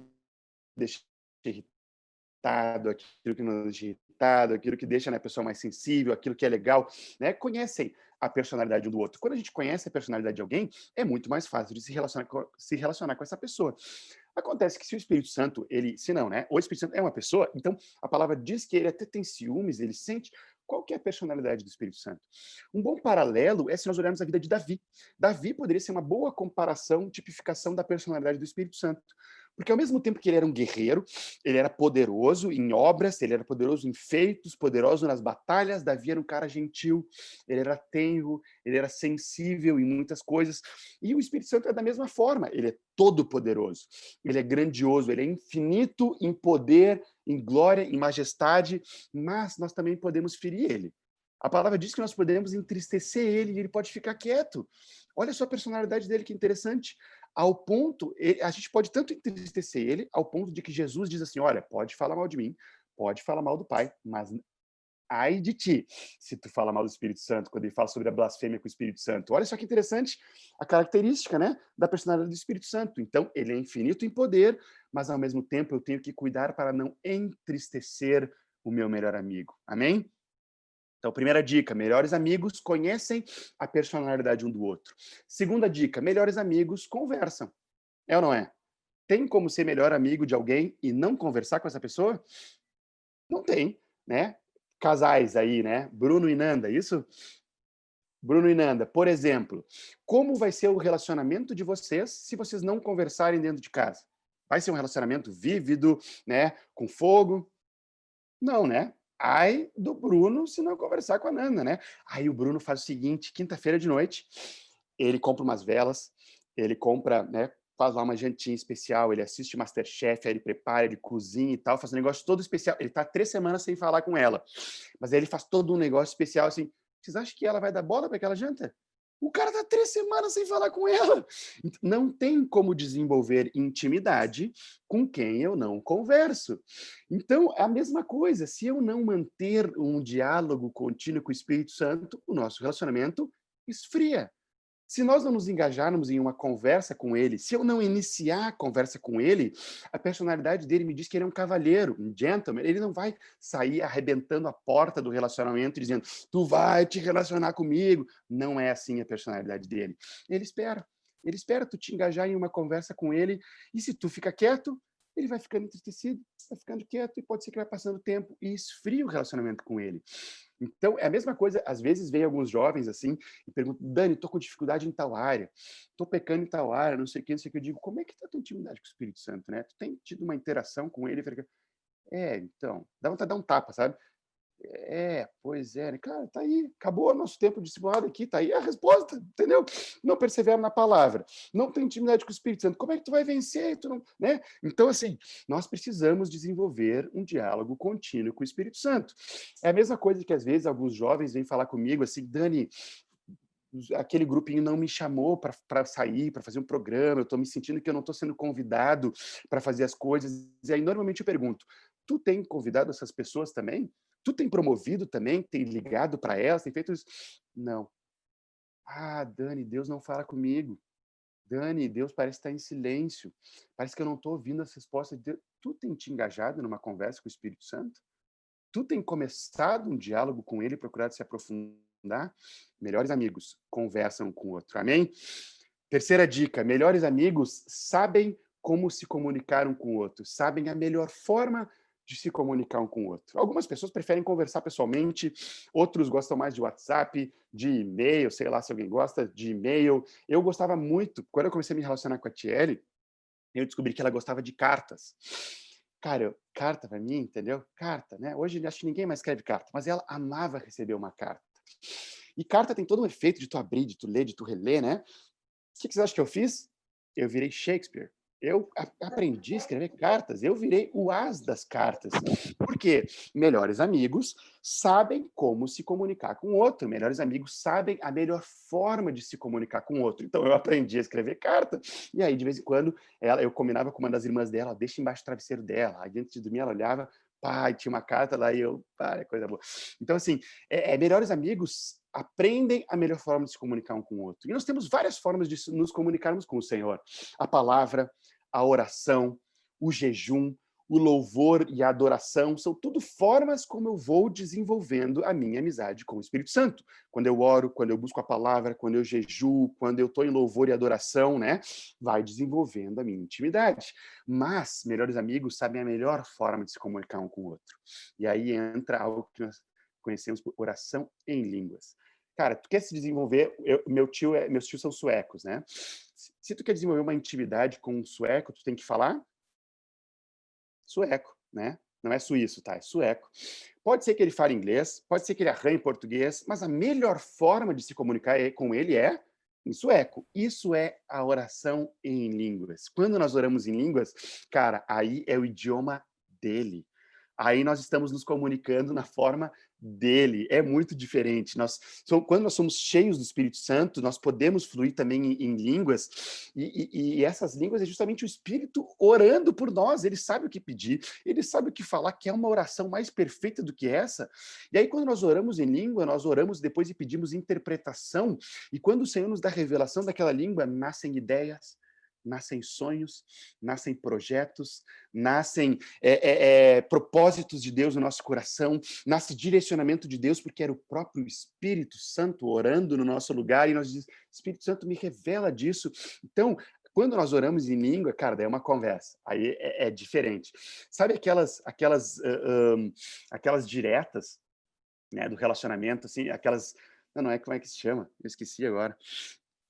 deixa irritado, aquilo que não deixa irritado, aquilo que deixa a pessoa mais sensível, aquilo que é legal, né? Conhecem a personalidade um do outro. Quando a gente conhece a personalidade de alguém, é muito mais fácil de se relacionar com essa pessoa. Acontece que se o Espírito Santo, o Espírito Santo é uma pessoa, então a palavra diz que ele até tem ciúmes, ele sente. Qual que é a personalidade do Espírito Santo? Um bom paralelo é se nós olharmos a vida de Davi. Davi poderia ser uma boa comparação, tipificação da personalidade do Espírito Santo. Porque ao mesmo tempo que ele era um guerreiro, ele era poderoso em obras, ele era poderoso em feitos, poderoso nas batalhas, Davi era um cara gentil, ele era tenro, ele era sensível em muitas coisas. E o Espírito Santo é da mesma forma, ele é todo poderoso, ele é grandioso, ele é infinito em poder, em glória, em majestade, mas nós também podemos ferir ele. A palavra diz que nós podemos entristecer ele e ele pode ficar quieto. Olha só a personalidade dele, que interessante. Ao ponto, a gente pode tanto entristecer ele, ao ponto de que Jesus diz assim, olha, pode falar mal de mim, pode falar mal do Pai, mas ai de ti, se tu fala mal do Espírito Santo, quando ele fala sobre a blasfêmia com o Espírito Santo. Olha só que interessante a característica, né, da personalidade do Espírito Santo. Então, ele é infinito em poder, mas ao mesmo tempo eu tenho que cuidar para não entristecer o meu melhor amigo. Amém? Então, primeira dica, melhores amigos conhecem a personalidade um do outro. Segunda dica, melhores amigos conversam. É ou não é? Tem como ser melhor amigo de alguém e não conversar com essa pessoa? Não tem, né? Casais aí, né? Bruno e Nanda, isso? Bruno e Nanda, por exemplo, como vai ser o relacionamento de vocês se vocês não conversarem dentro de casa? Vai ser um relacionamento vívido, né? Com fogo? Não, né? Ai do Bruno se não conversar com a Nanda, né? Aí o Bruno faz o seguinte, quinta-feira de noite, ele compra umas velas, ele compra, né, faz lá uma jantinha especial, ele assiste MasterChef, aí ele prepara, ele cozinha e tal, faz um negócio todo especial. Ele tá 3 semanas sem falar com ela, mas aí ele faz todo um negócio especial, assim, vocês acham que ela vai dar bola para aquela janta? O cara tá 3 semanas sem falar com ela. Não tem como desenvolver intimidade com quem eu não converso. Então, é a mesma coisa. Se eu não manter um diálogo contínuo com o Espírito Santo, o nosso relacionamento esfria. Se nós não nos engajarmos em uma conversa com ele, se eu não iniciar a conversa com ele, a personalidade dele me diz que ele é um cavalheiro, um gentleman. Ele não vai sair arrebentando a porta do relacionamento e dizendo, tu vai te relacionar comigo. Não é assim a personalidade dele. Ele espera tu te engajar em uma conversa com ele, e se tu fica quieto, ele vai ficando entristecido, vai ficando quieto, e pode ser que vai passando tempo e esfria o relacionamento com ele. Então, é a mesma coisa, às vezes vem alguns jovens assim e perguntam, Dani, tô com dificuldade em tal área, tô pecando em tal área, não sei o que, não sei o que. Eu digo, como é que tá a tua intimidade com o Espírito Santo, né? Tu tem tido uma interação com ele? Então, dá vontade de dar um tapa, sabe? Pois é, né? Cara, tá aí, acabou o nosso tempo discipulado aqui, tá aí a resposta, entendeu? Não persevera na palavra, não tem intimidade com o Espírito Santo, como é que tu vai vencer? Tu não, né? Então, assim, nós precisamos desenvolver um diálogo contínuo com o Espírito Santo. É a mesma coisa que, às vezes, alguns jovens vêm falar comigo assim, Dani, aquele grupinho não me chamou para sair, para fazer um programa, eu estou me sentindo que eu não estou sendo convidado para fazer as coisas. E aí, normalmente, eu pergunto, tu tem convidado essas pessoas também? Tu tem promovido também? Tem ligado para elas? Tem feito isso? Não. Dani, Deus não fala comigo. Dani, Deus parece estar em silêncio. Parece que eu não estou ouvindo as respostas de Deus. Tu tem te engajado numa conversa com o Espírito Santo? Tu tem começado um diálogo com ele, procurado se aprofundar? Melhores amigos conversam com o outro. Amém? Terceira dica, melhores amigos sabem como se comunicar um com o outro, sabem a melhor forma de se comunicar um com o outro. Algumas pessoas preferem conversar pessoalmente, outros gostam mais de WhatsApp, de e-mail, sei lá se alguém gosta de e-mail. Eu gostava muito, quando eu comecei a me relacionar com a Tiele, eu descobri que ela gostava de cartas. Cara, carta para mim, entendeu? Carta, né? Hoje acho que ninguém mais escreve carta, mas ela amava receber uma carta. E carta tem todo um efeito de tu abrir, de tu ler, de tu reler, né? O que vocês acham que eu fiz? Eu virei Shakespeare. Eu aprendi a escrever cartas, eu virei o as das cartas. Por quê? Melhores amigos sabem como se comunicar com o outro, melhores amigos sabem a melhor forma de se comunicar com o outro. Então, eu aprendi a escrever carta, e aí, de vez em quando, eu combinava com uma das irmãs dela, deixa embaixo do travesseiro dela, aí antes de dormir ela olhava, tinha uma carta lá, e eu, coisa boa. Então, assim, melhores amigos aprendem a melhor forma de se comunicar um com o outro. E nós temos várias formas de nos comunicarmos com o Senhor. A palavra, a oração, o jejum, o louvor e a adoração, são tudo formas como eu vou desenvolvendo a minha amizade com o Espírito Santo. Quando eu oro, quando eu busco a palavra, quando eu jejuo, quando eu estou em louvor e adoração, né? Vai desenvolvendo a minha intimidade. Mas melhores amigos sabem a melhor forma de se comunicar um com o outro. E aí entra algo que nós conhecemos por oração em línguas. Cara, tu quer se desenvolver... Meus tios são suecos, né? Se tu quer desenvolver uma intimidade com um sueco, tu tem que falar sueco, né? Não é suíço, tá? É sueco. Pode ser que ele fale inglês, pode ser que ele arranhe português, mas a melhor forma de se comunicar com ele é em sueco. Isso é a oração em línguas. Quando nós oramos em línguas, cara, aí é o idioma dele. Aí nós estamos nos comunicando na forma dele. É muito diferente. Quando nós somos cheios do Espírito Santo, nós podemos fluir também em línguas, e essas línguas é justamente o Espírito orando por nós. Ele sabe o que pedir, ele sabe o que falar, que é uma oração mais perfeita do que essa. E aí, quando nós oramos em língua, nós oramos depois e pedimos interpretação, e quando o Senhor nos dá revelação daquela língua, nascem ideias, nascem sonhos, nascem projetos, nascem propósitos de Deus no nosso coração, nasce direcionamento de Deus, porque era o próprio Espírito Santo orando no nosso lugar, e nós dizemos, Espírito Santo, me revela disso. Então, quando nós oramos em língua, cara, daí é uma conversa, aí é diferente. Sabe aquelas diretas, né, do relacionamento, assim, aquelas... Não é, como é que se chama? Eu esqueci agora.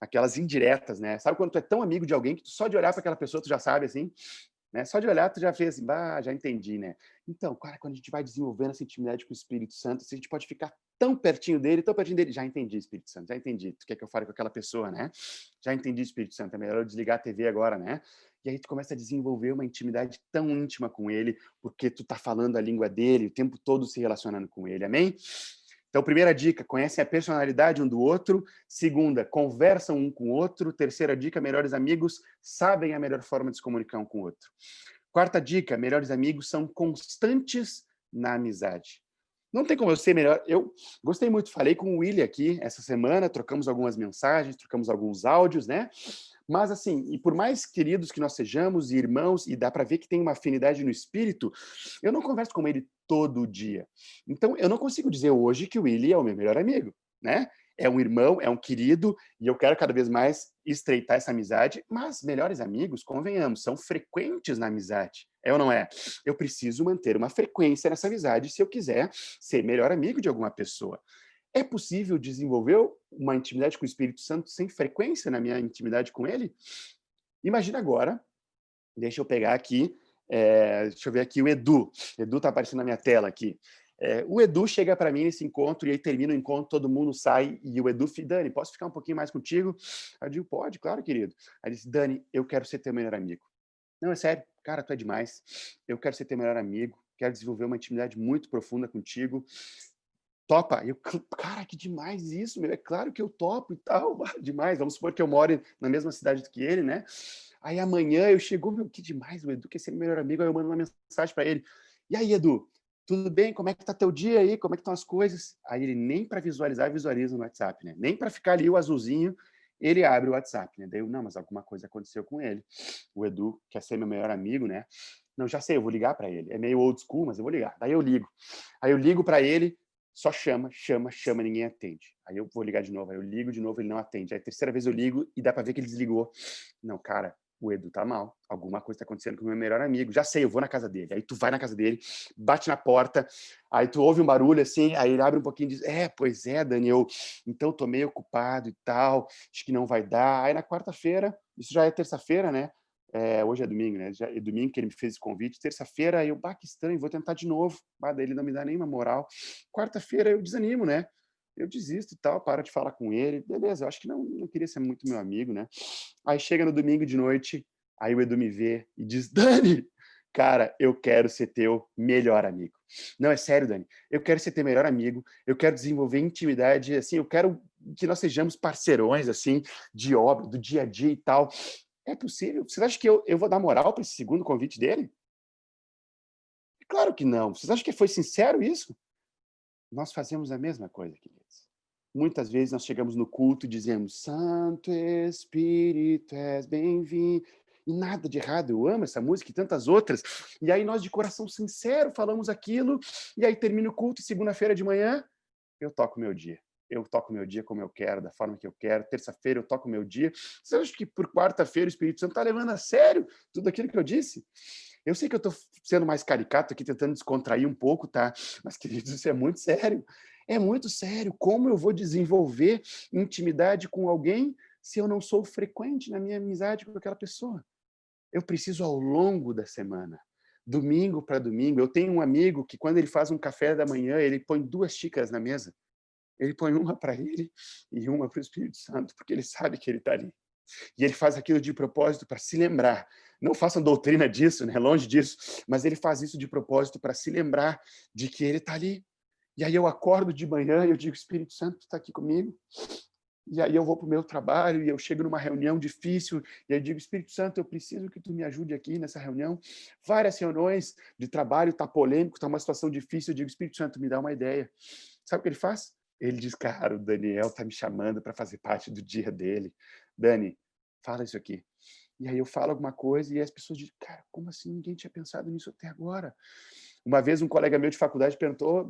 Aquelas indiretas, né? Sabe quando tu é tão amigo de alguém que tu, só de olhar para aquela pessoa tu já sabe, assim, né? Só de olhar tu já fez assim, já entendi, né? Então, cara, quando a gente vai desenvolvendo essa intimidade com o Espírito Santo, assim, a gente pode ficar tão pertinho dele, já entendi, Espírito Santo, já entendi. Tu quer que eu fale com aquela pessoa, né? Já entendi, Espírito Santo, é melhor eu desligar a TV agora, né? E aí tu começa a desenvolver uma intimidade tão íntima com ele, porque tu tá falando a língua dele, o tempo todo se relacionando com ele, amém? Então, primeira dica, conhecem a personalidade um do outro. Segunda, conversam um com o outro. Terceira dica, melhores amigos sabem a melhor forma de se comunicar um com o outro. Quarta dica, melhores amigos são constantes na amizade. Não tem como eu ser melhor. Eu gostei muito, falei com o William aqui essa semana, trocamos algumas mensagens, trocamos alguns áudios, né? Mas, assim, e por mais queridos que nós sejamos, e irmãos, e dá para ver que tem uma afinidade no espírito, eu não converso com ele todo dia. Então, eu não consigo dizer hoje que o William é o meu melhor amigo, né? É um irmão, é um querido, e eu quero cada vez mais estreitar essa amizade, mas melhores amigos, convenhamos, são frequentes na amizade, é ou não é? Eu preciso manter uma frequência nessa amizade se eu quiser ser melhor amigo de alguma pessoa. É possível desenvolver uma intimidade com o Espírito Santo sem frequência na minha intimidade com ele? Imagina agora, deixa eu pegar aqui, deixa eu ver aqui o Edu. Edu está aparecendo na minha tela aqui. O Edu chega para mim nesse encontro e aí termina o encontro, todo mundo sai e o Edu, Dani, posso ficar um pouquinho mais contigo? Aí eu digo, pode, claro, querido. Aí ele disse, Dani, eu quero ser teu melhor amigo. Não, é sério, cara, tu é demais. Eu quero ser teu melhor amigo, quero desenvolver uma intimidade muito profunda contigo. Topa? Eu, cara, que demais isso, meu. É claro que eu topo e tal, demais. Vamos supor que eu moro na mesma cidade do que ele, né? Aí amanhã eu chego, meu, que demais, o Edu quer ser meu melhor amigo. Aí eu mando uma mensagem para ele. E aí, Edu, tudo bem? Como é que tá teu dia aí? Como é que estão as coisas? Aí ele nem para visualizar, visualiza no WhatsApp, né? Nem para ficar ali o azulzinho, ele abre o WhatsApp, né? Daí eu, não, mas alguma coisa aconteceu com ele. O Edu quer ser meu melhor amigo, né? Não, já sei, eu vou ligar para ele. É meio old school, mas eu vou ligar. Daí eu ligo. Aí eu ligo para ele, só chama, ninguém atende. Aí eu vou ligar de novo, aí eu ligo de novo, ele não atende. Aí a terceira vez eu ligo e dá para ver que ele desligou. Não, cara, o Edu tá mal. Alguma coisa tá acontecendo com o meu melhor amigo. Já sei, eu vou na casa dele. Aí tu vai na casa dele, bate na porta, aí tu ouve um barulho assim, aí ele abre um pouquinho e diz, pois é, Daniel, então tô meio ocupado e tal, acho que não vai dar. Aí na quarta-feira, isso já é terça-feira, né? Hoje é domingo, né? Já é domingo que ele me fez esse convite. Terça-feira, eu, que estranho, vou tentar de novo. Daí ele não me dá nenhuma moral. Quarta-feira, eu desanimo, né? Eu desisto e tal, paro de falar com ele. Beleza, eu acho que não queria ser muito meu amigo, né? Aí chega no domingo de noite, aí o Edu me vê e diz, Dani, cara, eu quero ser teu melhor amigo. Não, é sério, Dani. Eu quero ser teu melhor amigo, eu quero desenvolver intimidade, assim, eu quero que nós sejamos parceirões, assim, de obra, do dia a dia e tal. É possível? Vocês acham que eu vou dar moral para esse segundo convite dele? Claro que não. Vocês acham que foi sincero isso? Nós fazemos a mesma coisa, queridos. Muitas vezes nós chegamos no culto e dizemos, Santo Espírito, és bem-vindo. E nada de errado, eu amo essa música e tantas outras. E aí nós, de coração sincero, falamos aquilo, e aí termina o culto, e segunda-feira de manhã, eu toco o meu dia. Eu toco o meu dia como eu quero, da forma que eu quero. Terça-feira eu toco o meu dia. Você acha que por quarta-feira o Espírito Santo está levando a sério tudo aquilo que eu disse? Eu sei que eu estou sendo mais caricato aqui, tentando descontrair um pouco, tá? Mas, queridos, isso é muito sério. É muito sério. Como eu vou desenvolver intimidade com alguém se eu não sou frequente na minha amizade com aquela pessoa? Eu preciso, ao longo da semana, domingo para domingo, eu tenho um amigo que, quando ele faz um café da manhã, ele põe 2 xícaras na mesa. Ele põe uma para ele e uma para o Espírito Santo, porque ele sabe que ele está ali. E ele faz aquilo de propósito para se lembrar. Não façam doutrina disso, né? Longe disso, mas ele faz isso de propósito para se lembrar de que ele está ali. E aí eu acordo de manhã e eu digo, Espírito Santo, tu está aqui comigo? E aí eu vou para o meu trabalho e eu chego numa reunião difícil e eu digo, Espírito Santo, eu preciso que tu me ajude aqui nessa reunião. Várias reuniões de trabalho, está polêmico, está uma situação difícil, eu digo, Espírito Santo, me dá uma ideia. Sabe o que ele faz? Ele diz, cara, o Daniel está me chamando para fazer parte do dia dele. Dani, fala isso aqui. E aí eu falo alguma coisa e as pessoas dizem, cara, como assim? Ninguém tinha pensado nisso até agora. Uma vez um colega meu de faculdade perguntou,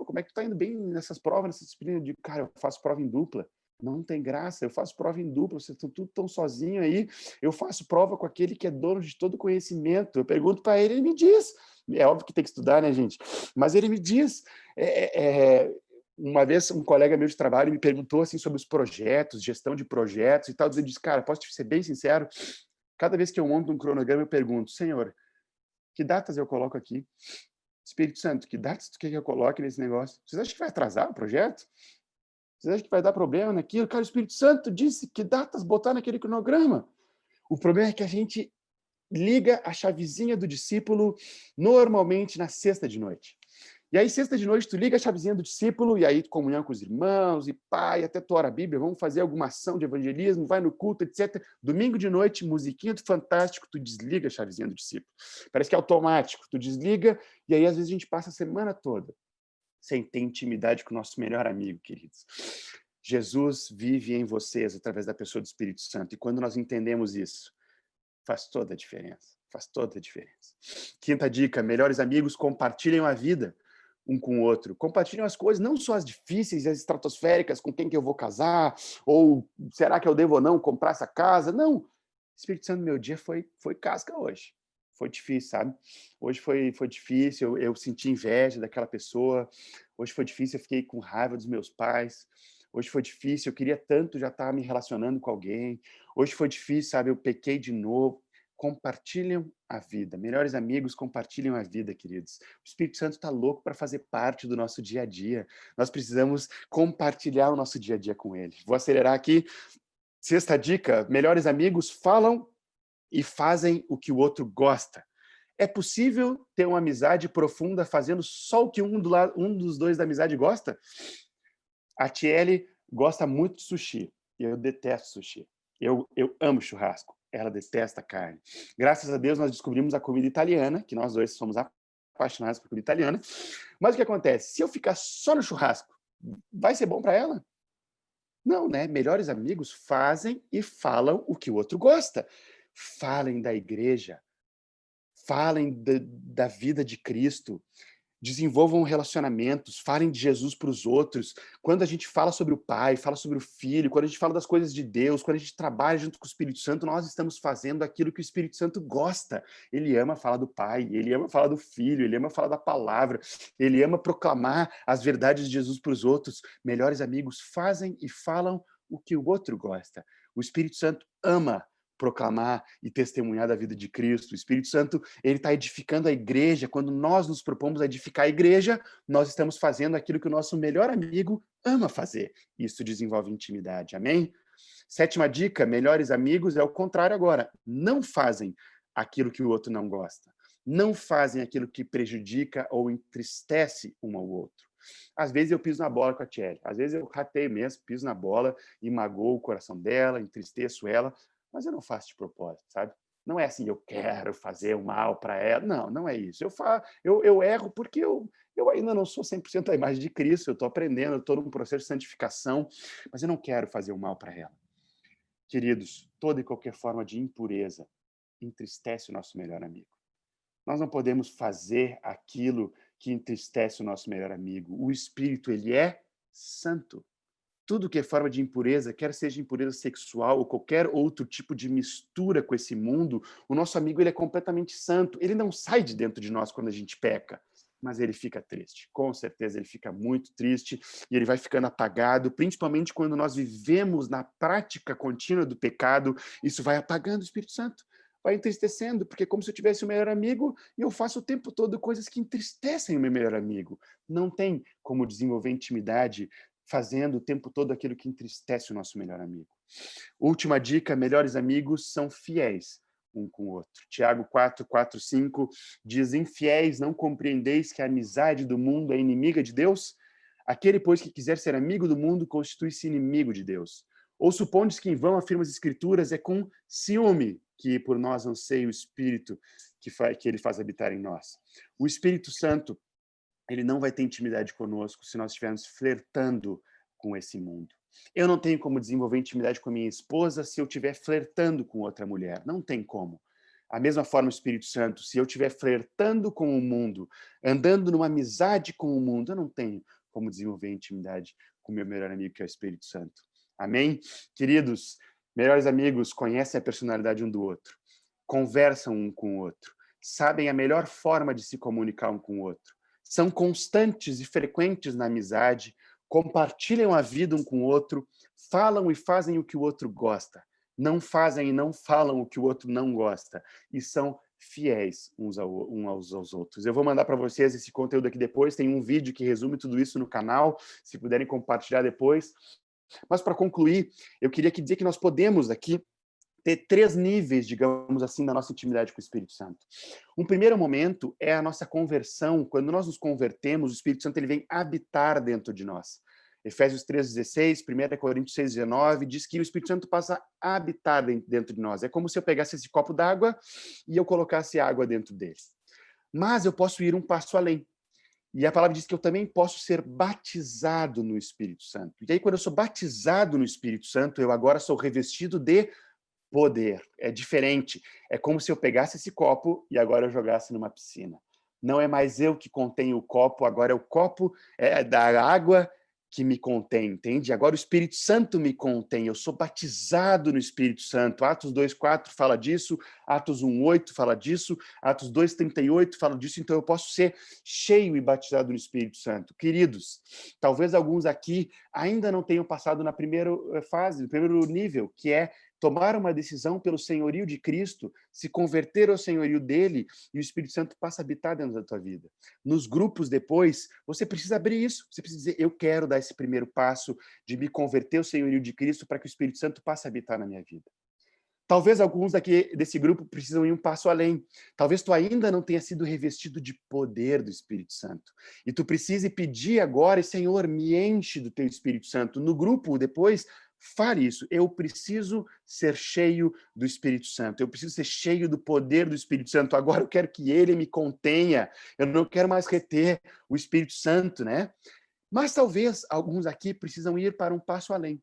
como é que tu tá indo bem nessas provas, nessa disciplina? Eu digo, cara, eu faço prova em dupla. Não tem graça, eu faço prova em dupla, vocês estão tudo tão sozinho aí. Eu faço prova com aquele que é dono de todo conhecimento. Eu pergunto para ele, ele me diz. É óbvio que tem que estudar, né, gente? Mas ele me diz. Uma vez um colega meu de trabalho me perguntou assim sobre os projetos, gestão de projetos e tal. Eu disse, cara, posso te ser bem sincero? Cada vez que eu monto um cronograma, eu pergunto, Senhor, que datas eu coloco aqui? Espírito Santo, que datas tu quer que eu coloque nesse negócio? Vocês acham que vai atrasar o projeto? Vocês acham que vai dar problema naquilo? Cara, o Espírito Santo disse que datas botar naquele cronograma. O problema é que a gente liga a chavezinha do discípulo normalmente na sexta de noite. E aí, sexta de noite, tu liga a chavezinha do discípulo, e aí tu comunhão com os irmãos, e pai, até tu ora a Bíblia, vamos fazer alguma ação de evangelismo, vai no culto, etc. Domingo de noite, musiquinha do Fantástico, tu desliga a chavezinha do discípulo. Parece que é automático, tu desliga, e aí às vezes a gente passa a semana toda sem ter intimidade com o nosso melhor amigo, queridos. Jesus vive em vocês através da pessoa do Espírito Santo. E quando nós entendemos isso, faz toda a diferença. Faz toda a diferença. Quinta dica, melhores amigos compartilham a vida um com o outro. Compartilham as coisas, não só as difíceis, as estratosféricas, com quem que eu vou casar, ou será que eu devo ou não comprar essa casa? Não. Espírito Santo, meu dia foi casca hoje. Foi difícil, sabe? Hoje foi difícil, eu senti inveja daquela pessoa. Hoje foi difícil, eu fiquei com raiva dos meus pais. Hoje foi difícil, eu queria tanto já estar me relacionando com alguém. Hoje foi difícil, sabe? Eu pequei de novo. Compartilham a vida. Melhores amigos compartilham a vida, queridos. O Espírito Santo está louco para fazer parte do nosso dia a dia. Nós precisamos compartilhar o nosso dia a dia com ele. Vou acelerar aqui. Sexta dica, melhores amigos falam e fazem o que o outro gosta. É possível ter uma amizade profunda fazendo só o que um dos dois da amizade gosta? A Tiele gosta muito de sushi. Eu detesto sushi. Eu amo churrasco. Ela detesta carne. Graças a Deus, nós descobrimos a comida italiana, que nós dois somos apaixonados por comida italiana. Mas o que acontece? Se eu ficar só no churrasco, vai ser bom para ela? Não, né? Melhores amigos fazem e falam o que o outro gosta. Falem da igreja. Falem da vida de Cristo. Desenvolvam relacionamentos, falem de Jesus para os outros. Quando a gente fala sobre o Pai, fala sobre o Filho, quando a gente fala das coisas de Deus, quando a gente trabalha junto com o Espírito Santo, nós estamos fazendo aquilo que o Espírito Santo gosta. Ele ama falar do Pai, ele ama falar do Filho, ele ama falar da palavra, ele ama proclamar as verdades de Jesus para os outros. Melhores amigos fazem e falam o que o outro gosta. O Espírito Santo ama proclamar e testemunhar da vida de Cristo. O Espírito Santo, ele está edificando a igreja. Quando nós nos propomos a edificar a igreja, nós estamos fazendo aquilo que o nosso melhor amigo ama fazer. Isso desenvolve intimidade. Amém? Sétima dica, melhores amigos é o contrário agora. Não fazem aquilo que o outro não gosta. Não fazem aquilo que prejudica ou entristece um ao outro. Às vezes eu piso na bola com a Thierry. Às vezes eu rateio mesmo, piso na bola e magoo o coração dela, entristeço ela. Mas eu não faço de propósito, sabe? Não é assim, eu quero fazer o mal para ela. Não, não é isso. Eu erro porque eu ainda não sou 100% a imagem de Cristo. Eu estou aprendendo, eu estou num processo de santificação, mas eu não quero fazer o mal para ela. Queridos, toda e qualquer forma de impureza entristece o nosso melhor amigo. Nós não podemos fazer aquilo que entristece o nosso melhor amigo. O Espírito, ele é santo. Tudo que é forma de impureza, quer seja impureza sexual ou qualquer outro tipo de mistura com esse mundo, o nosso amigo ele é completamente santo. Ele não sai de dentro de nós quando a gente peca, mas ele fica triste. Com certeza ele fica muito triste e ele vai ficando apagado, principalmente quando nós vivemos na prática contínua do pecado. Isso vai apagando o Espírito Santo, vai entristecendo, porque é como se eu tivesse um melhor amigo e eu faço o tempo todo coisas que entristecem o meu melhor amigo. Não tem como desenvolver intimidade fazendo o tempo todo aquilo que entristece o nosso melhor amigo. Última dica, melhores amigos são fiéis um com o outro. Tiago 4:5 diz, infiéis, não compreendeis que a amizade do mundo é inimiga de Deus? Aquele, pois, que quiser ser amigo do mundo, constitui-se inimigo de Deus. Ou supondes que em vão afirma as Escrituras, é com ciúme que por nós anseia o Espírito que ele faz habitar em nós. O Espírito Santo, ele não vai ter intimidade conosco se nós estivermos flertando com esse mundo. Eu não tenho como desenvolver intimidade com a minha esposa se eu estiver flertando com outra mulher. Não tem como. A mesma forma, o Espírito Santo, se eu estiver flertando com o mundo, andando numa amizade com o mundo, eu não tenho como desenvolver intimidade com o meu melhor amigo, que é o Espírito Santo. Amém? Queridos, melhores amigos conhecem a personalidade um do outro, conversam um com o outro, sabem a melhor forma de se comunicar um com o outro. São constantes e frequentes na amizade, compartilham a vida um com o outro, falam e fazem o que o outro gosta, não fazem e não falam o que o outro não gosta, e são fiéis uns aos outros. Eu vou mandar para vocês esse conteúdo aqui depois, tem um vídeo que resume tudo isso no canal, se puderem compartilhar depois. Mas para concluir, eu queria dizer que nós podemos aqui ter 3 níveis, digamos assim, da nossa intimidade com o Espírito Santo. Um primeiro momento é a nossa conversão. Quando nós nos convertemos, o Espírito Santo ele vem habitar dentro de nós. Efésios 3:16, 1 Coríntios 6:19, diz que o Espírito Santo passa a habitar dentro de nós. É como se eu pegasse esse copo d'água e eu colocasse água dentro dele. Mas eu posso ir um passo além. E a palavra diz que eu também posso ser batizado no Espírito Santo. E aí, quando eu sou batizado no Espírito Santo, eu agora sou revestido de poder. É diferente. É como se eu pegasse esse copo e agora eu jogasse numa piscina. Não é mais eu que contenho o copo, agora é o copo da água que me contém, entende? Agora o Espírito Santo me contém, eu sou batizado no Espírito Santo. Atos 2:4 fala disso, Atos 1:8 fala disso, Atos 2:38 fala disso, então eu posso ser cheio e batizado no Espírito Santo. Queridos, talvez alguns aqui ainda não tenham passado na primeira fase, no primeiro nível, que é tomar uma decisão pelo senhorio de Cristo, se converter ao senhorio dele, e o Espírito Santo passa a habitar dentro da tua vida. Nos grupos depois, você precisa abrir isso, você precisa dizer, eu quero dar esse primeiro passo de me converter ao senhorio de Cristo para que o Espírito Santo passe a habitar na minha vida. Talvez alguns desse grupo precisam ir um passo além. Talvez tu ainda não tenha sido revestido de poder do Espírito Santo. E tu precise pedir agora, Senhor, me enche do teu Espírito Santo. No grupo, depois, fale isso. Eu preciso ser cheio do Espírito Santo. Eu preciso ser cheio do poder do Espírito Santo. Agora eu quero que ele me contenha. Eu não quero mais reter o Espírito Santo, né? Mas talvez alguns aqui precisam ir para um passo além.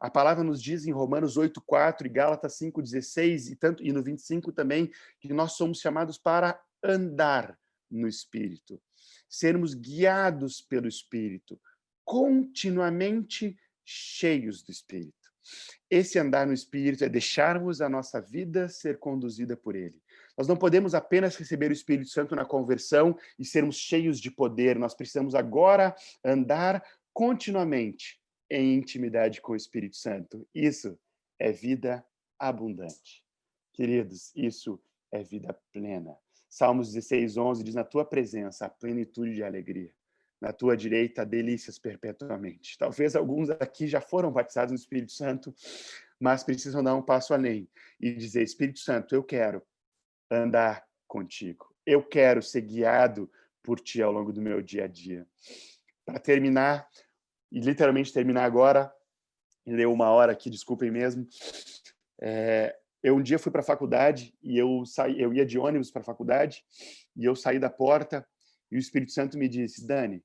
A palavra nos diz em Romanos 8:4 e Gálatas 5:16 e no 25 também, que nós somos chamados para andar no Espírito. Sermos guiados pelo Espírito, continuamente cheios do Espírito. Esse andar no Espírito é deixarmos a nossa vida ser conduzida por Ele. Nós não podemos apenas receber o Espírito Santo na conversão e sermos cheios de poder. Nós precisamos agora andar continuamente em intimidade com o Espírito Santo. Isso é vida abundante. Queridos, isso é vida plena. Salmos 16:11 diz, na tua presença há plenitude de alegria. Na tua direita, delícias perpetuamente. Talvez alguns aqui já foram batizados no Espírito Santo, mas precisam dar um passo além e dizer, Espírito Santo, eu quero andar contigo. Eu quero ser guiado por ti ao longo do meu dia a dia. Para terminar, e literalmente terminar agora, deu 1 hora aqui, desculpem mesmo, eu um dia fui para a faculdade e eu ia de ônibus para a faculdade e eu saí da porta e o Espírito Santo me disse, Dani,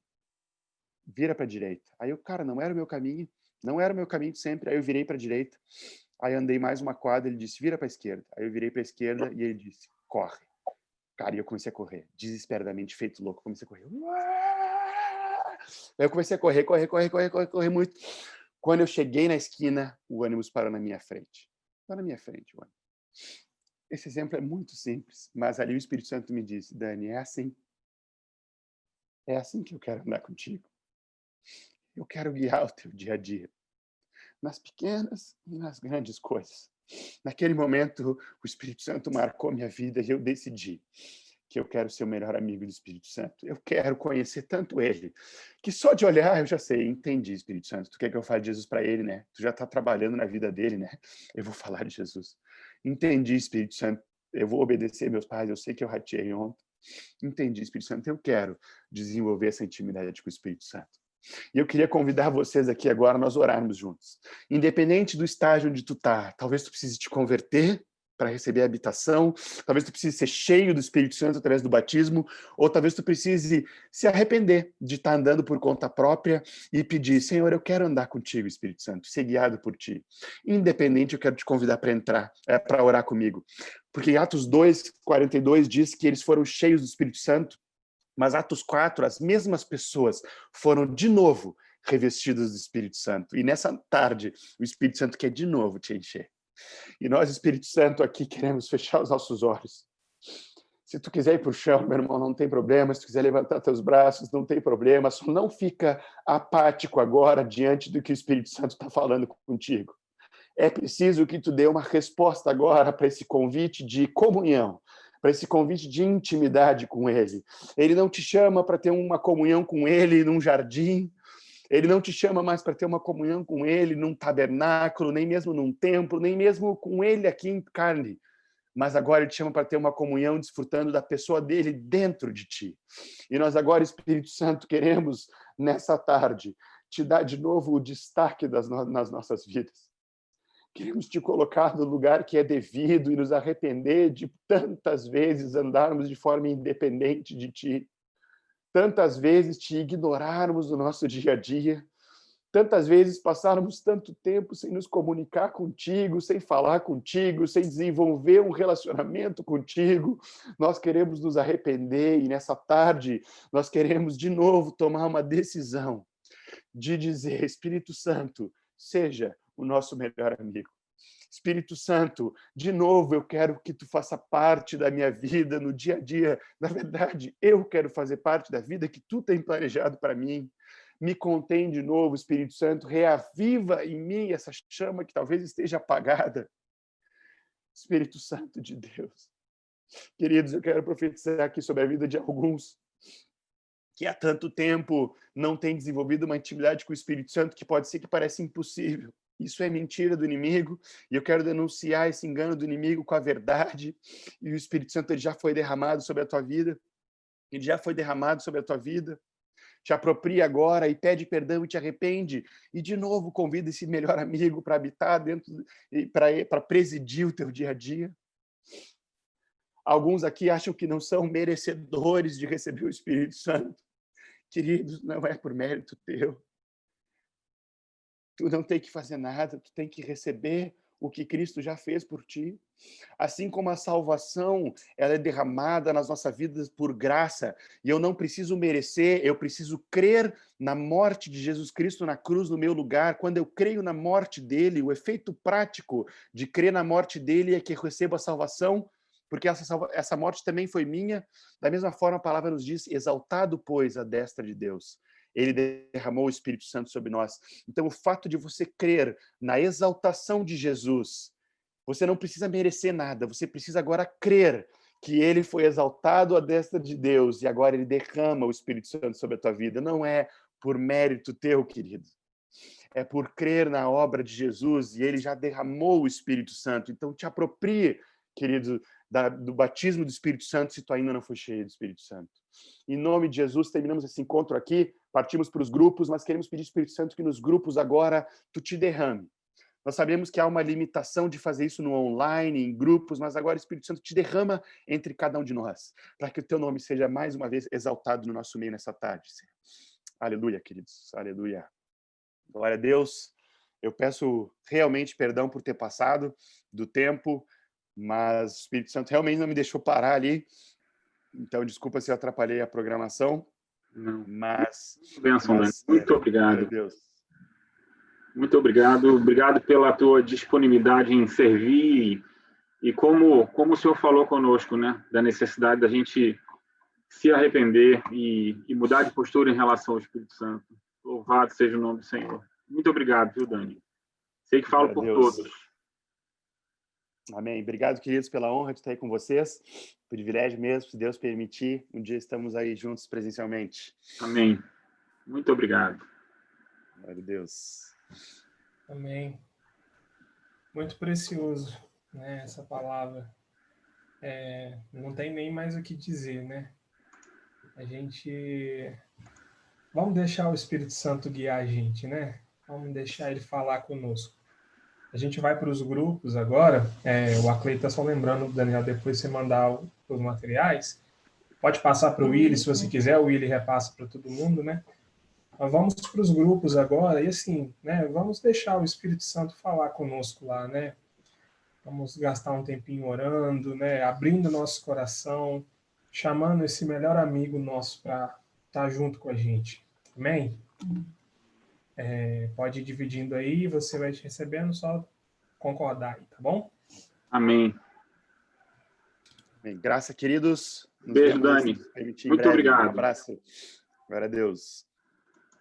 vira para a direita. Aí eu, cara, não era o meu caminho de sempre. Aí eu virei para a direita, aí andei mais uma quadra, ele disse, vira para a esquerda. Aí eu virei para a esquerda e ele disse, corre. Cara, e eu comecei a correr, desesperadamente, feito louco, comecei a correr. Aí eu comecei a correr muito. Quando eu cheguei na esquina, o ônibus parou na minha frente. Parou na minha frente, o ônibus. Esse exemplo é muito simples, mas ali o Espírito Santo me disse, Dani, é assim. É assim que eu quero andar contigo. Eu quero guiar o teu dia a dia, nas pequenas e nas grandes coisas. Naquele momento, o Espírito Santo marcou minha vida e eu decidi que eu quero ser o melhor amigo do Espírito Santo. Eu quero conhecer tanto ele, que só de olhar eu já sei, entendi, Espírito Santo. Tu quer que eu fale de Jesus para ele, né? Tu já está trabalhando na vida dele, né? Eu vou falar de Jesus. Entendi, Espírito Santo. Eu vou obedecer meus pais, eu sei que eu rateei ontem. Entendi, Espírito Santo. Eu quero desenvolver essa intimidade com o Espírito Santo. E eu queria convidar vocês aqui agora, nós orarmos juntos. Independente do estágio onde tu tá, talvez tu precise te converter para receber a habitação, talvez tu precise ser cheio do Espírito Santo através do batismo, ou talvez tu precise se arrepender de estar andando por conta própria e pedir, Senhor, eu quero andar contigo, Espírito Santo, ser guiado por ti. Independente, eu quero te convidar para entrar, para orar comigo. Porque em Atos 2:42 diz que eles foram cheios do Espírito Santo, mas Atos 4, as mesmas pessoas foram de novo revestidas do Espírito Santo. E nessa tarde, o Espírito Santo quer de novo te encher. E nós, Espírito Santo, aqui queremos fechar os nossos olhos. Se tu quiser ir para o chão, meu irmão, não tem problema. Se tu quiser levantar teus braços, não tem problema. Só não fica apático agora diante do que o Espírito Santo está falando contigo. É preciso que tu dê uma resposta agora para esse convite de comunhão, para esse convite de intimidade com Ele. Ele não te chama para ter uma comunhão com Ele num jardim, Ele não te chama mais para ter uma comunhão com Ele num tabernáculo, nem mesmo num templo, nem mesmo com Ele aqui em carne. Mas agora Ele te chama para ter uma comunhão desfrutando da pessoa dEle dentro de ti. E nós agora, Espírito Santo, queremos, nessa tarde, te dar de novo o destaque nas nossas vidas. Queremos te colocar no lugar que é devido e nos arrepender de tantas vezes andarmos de forma independente de ti. tantas vezes te ignorarmos no nosso dia a dia, tantas vezes passarmos tanto tempo sem nos comunicar contigo, sem falar contigo, sem desenvolver um relacionamento contigo. Nós queremos nos arrepender e nessa tarde nós queremos de novo tomar uma decisão de dizer: Espírito Santo, seja o nosso melhor amigo. Espírito Santo, de novo eu quero que tu faça parte da minha vida no dia a dia. Na verdade, eu quero fazer parte da vida que tu tem planejado para mim. Me contém de novo, Espírito Santo, reaviva em mim essa chama que talvez esteja apagada. Espírito Santo de Deus. Queridos, eu quero profetizar aqui sobre a vida de alguns que há tanto tempo não têm desenvolvido uma intimidade com o Espírito Santo que pode ser que pareça impossível. Isso é mentira do inimigo, e eu quero denunciar esse engano do inimigo com a verdade. E o Espírito Santo ele já foi derramado sobre a tua vida. Ele já foi derramado sobre a tua vida. Te apropria agora e pede perdão e te arrepende. E, de novo, convida esse melhor amigo para habitar dentro, para presidir o teu dia a dia. Alguns aqui acham que não são merecedores de receber o Espírito Santo. Queridos, não é por mérito teu. Tu não tem que fazer nada, tu tem que receber o que Cristo já fez por ti. Assim como a salvação, ela é derramada nas nossas vidas por graça, e eu não preciso merecer, eu preciso crer na morte de Jesus Cristo na cruz no meu lugar. Quando eu creio na morte dele, o efeito prático de crer na morte dele é que eu recebo a salvação, porque essa morte também foi minha. Da mesma forma, a palavra nos diz: exaltado, pois, a destra de Deus. Ele derramou o Espírito Santo sobre nós. Então, o fato de você crer na exaltação de Jesus, você não precisa merecer nada, você precisa agora crer que ele foi exaltado à destra de Deus e agora ele derrama o Espírito Santo sobre a tua vida. Não é por mérito teu, querido. É por crer na obra de Jesus, e ele já derramou o Espírito Santo. Então, te aproprie, querido, do batismo do Espírito Santo, se tu ainda não foi cheio do Espírito Santo. Em nome de Jesus, terminamos esse encontro aqui, partimos para os grupos, mas queremos pedir ao Espírito Santo que nos grupos agora tu te derrame. Nós sabemos que há uma limitação de fazer isso no online, em grupos, mas agora o Espírito Santo te derrama entre cada um de nós, para que o teu nome seja mais uma vez exaltado no nosso meio nessa tarde, Senhor. Aleluia, queridos. Aleluia. Glória a Deus. Eu peço realmente perdão por ter passado do tempo, mas o Espírito Santo realmente não me deixou parar ali. Então, desculpa se eu atrapalhei a programação. Não. Mas... Benção, muito obrigado. Deus. Muito obrigado. Obrigado pela tua disponibilidade em servir. E como o senhor falou conosco, né? Da necessidade da gente se arrepender e mudar de postura em relação ao Espírito Santo. Louvado seja o nome do Senhor. Muito obrigado, viu, Dani? Sei que falo por todos. Amém. Obrigado, queridos, pela honra de estar aí com vocês. Privilégio mesmo, se Deus permitir. Um dia estamos aí juntos presencialmente. Amém. Muito obrigado. Glória a Deus. Amém. Muito precioso, né, essa palavra. Não tem nem mais o que dizer, né? Vamos deixar o Espírito Santo guiar a gente, né? Vamos deixar ele falar conosco. A gente vai para os grupos agora. O Aclei está só lembrando, Daniel, depois você mandar os materiais. Pode passar para o Willy, se você quiser. O Willy repassa para todo mundo, né? Nós vamos para os grupos agora e assim, né? Vamos deixar o Espírito Santo falar conosco lá, né? Vamos gastar um tempinho orando, né? Abrindo nosso coração, chamando esse melhor amigo nosso para estar junto com a gente. Amém? Pode ir dividindo aí, você vai te recebendo, só concordar aí, tá bom? Amém. Bem, graça, queridos. Beijo, Dani. Muito obrigado. Um abraço. Glória a Deus.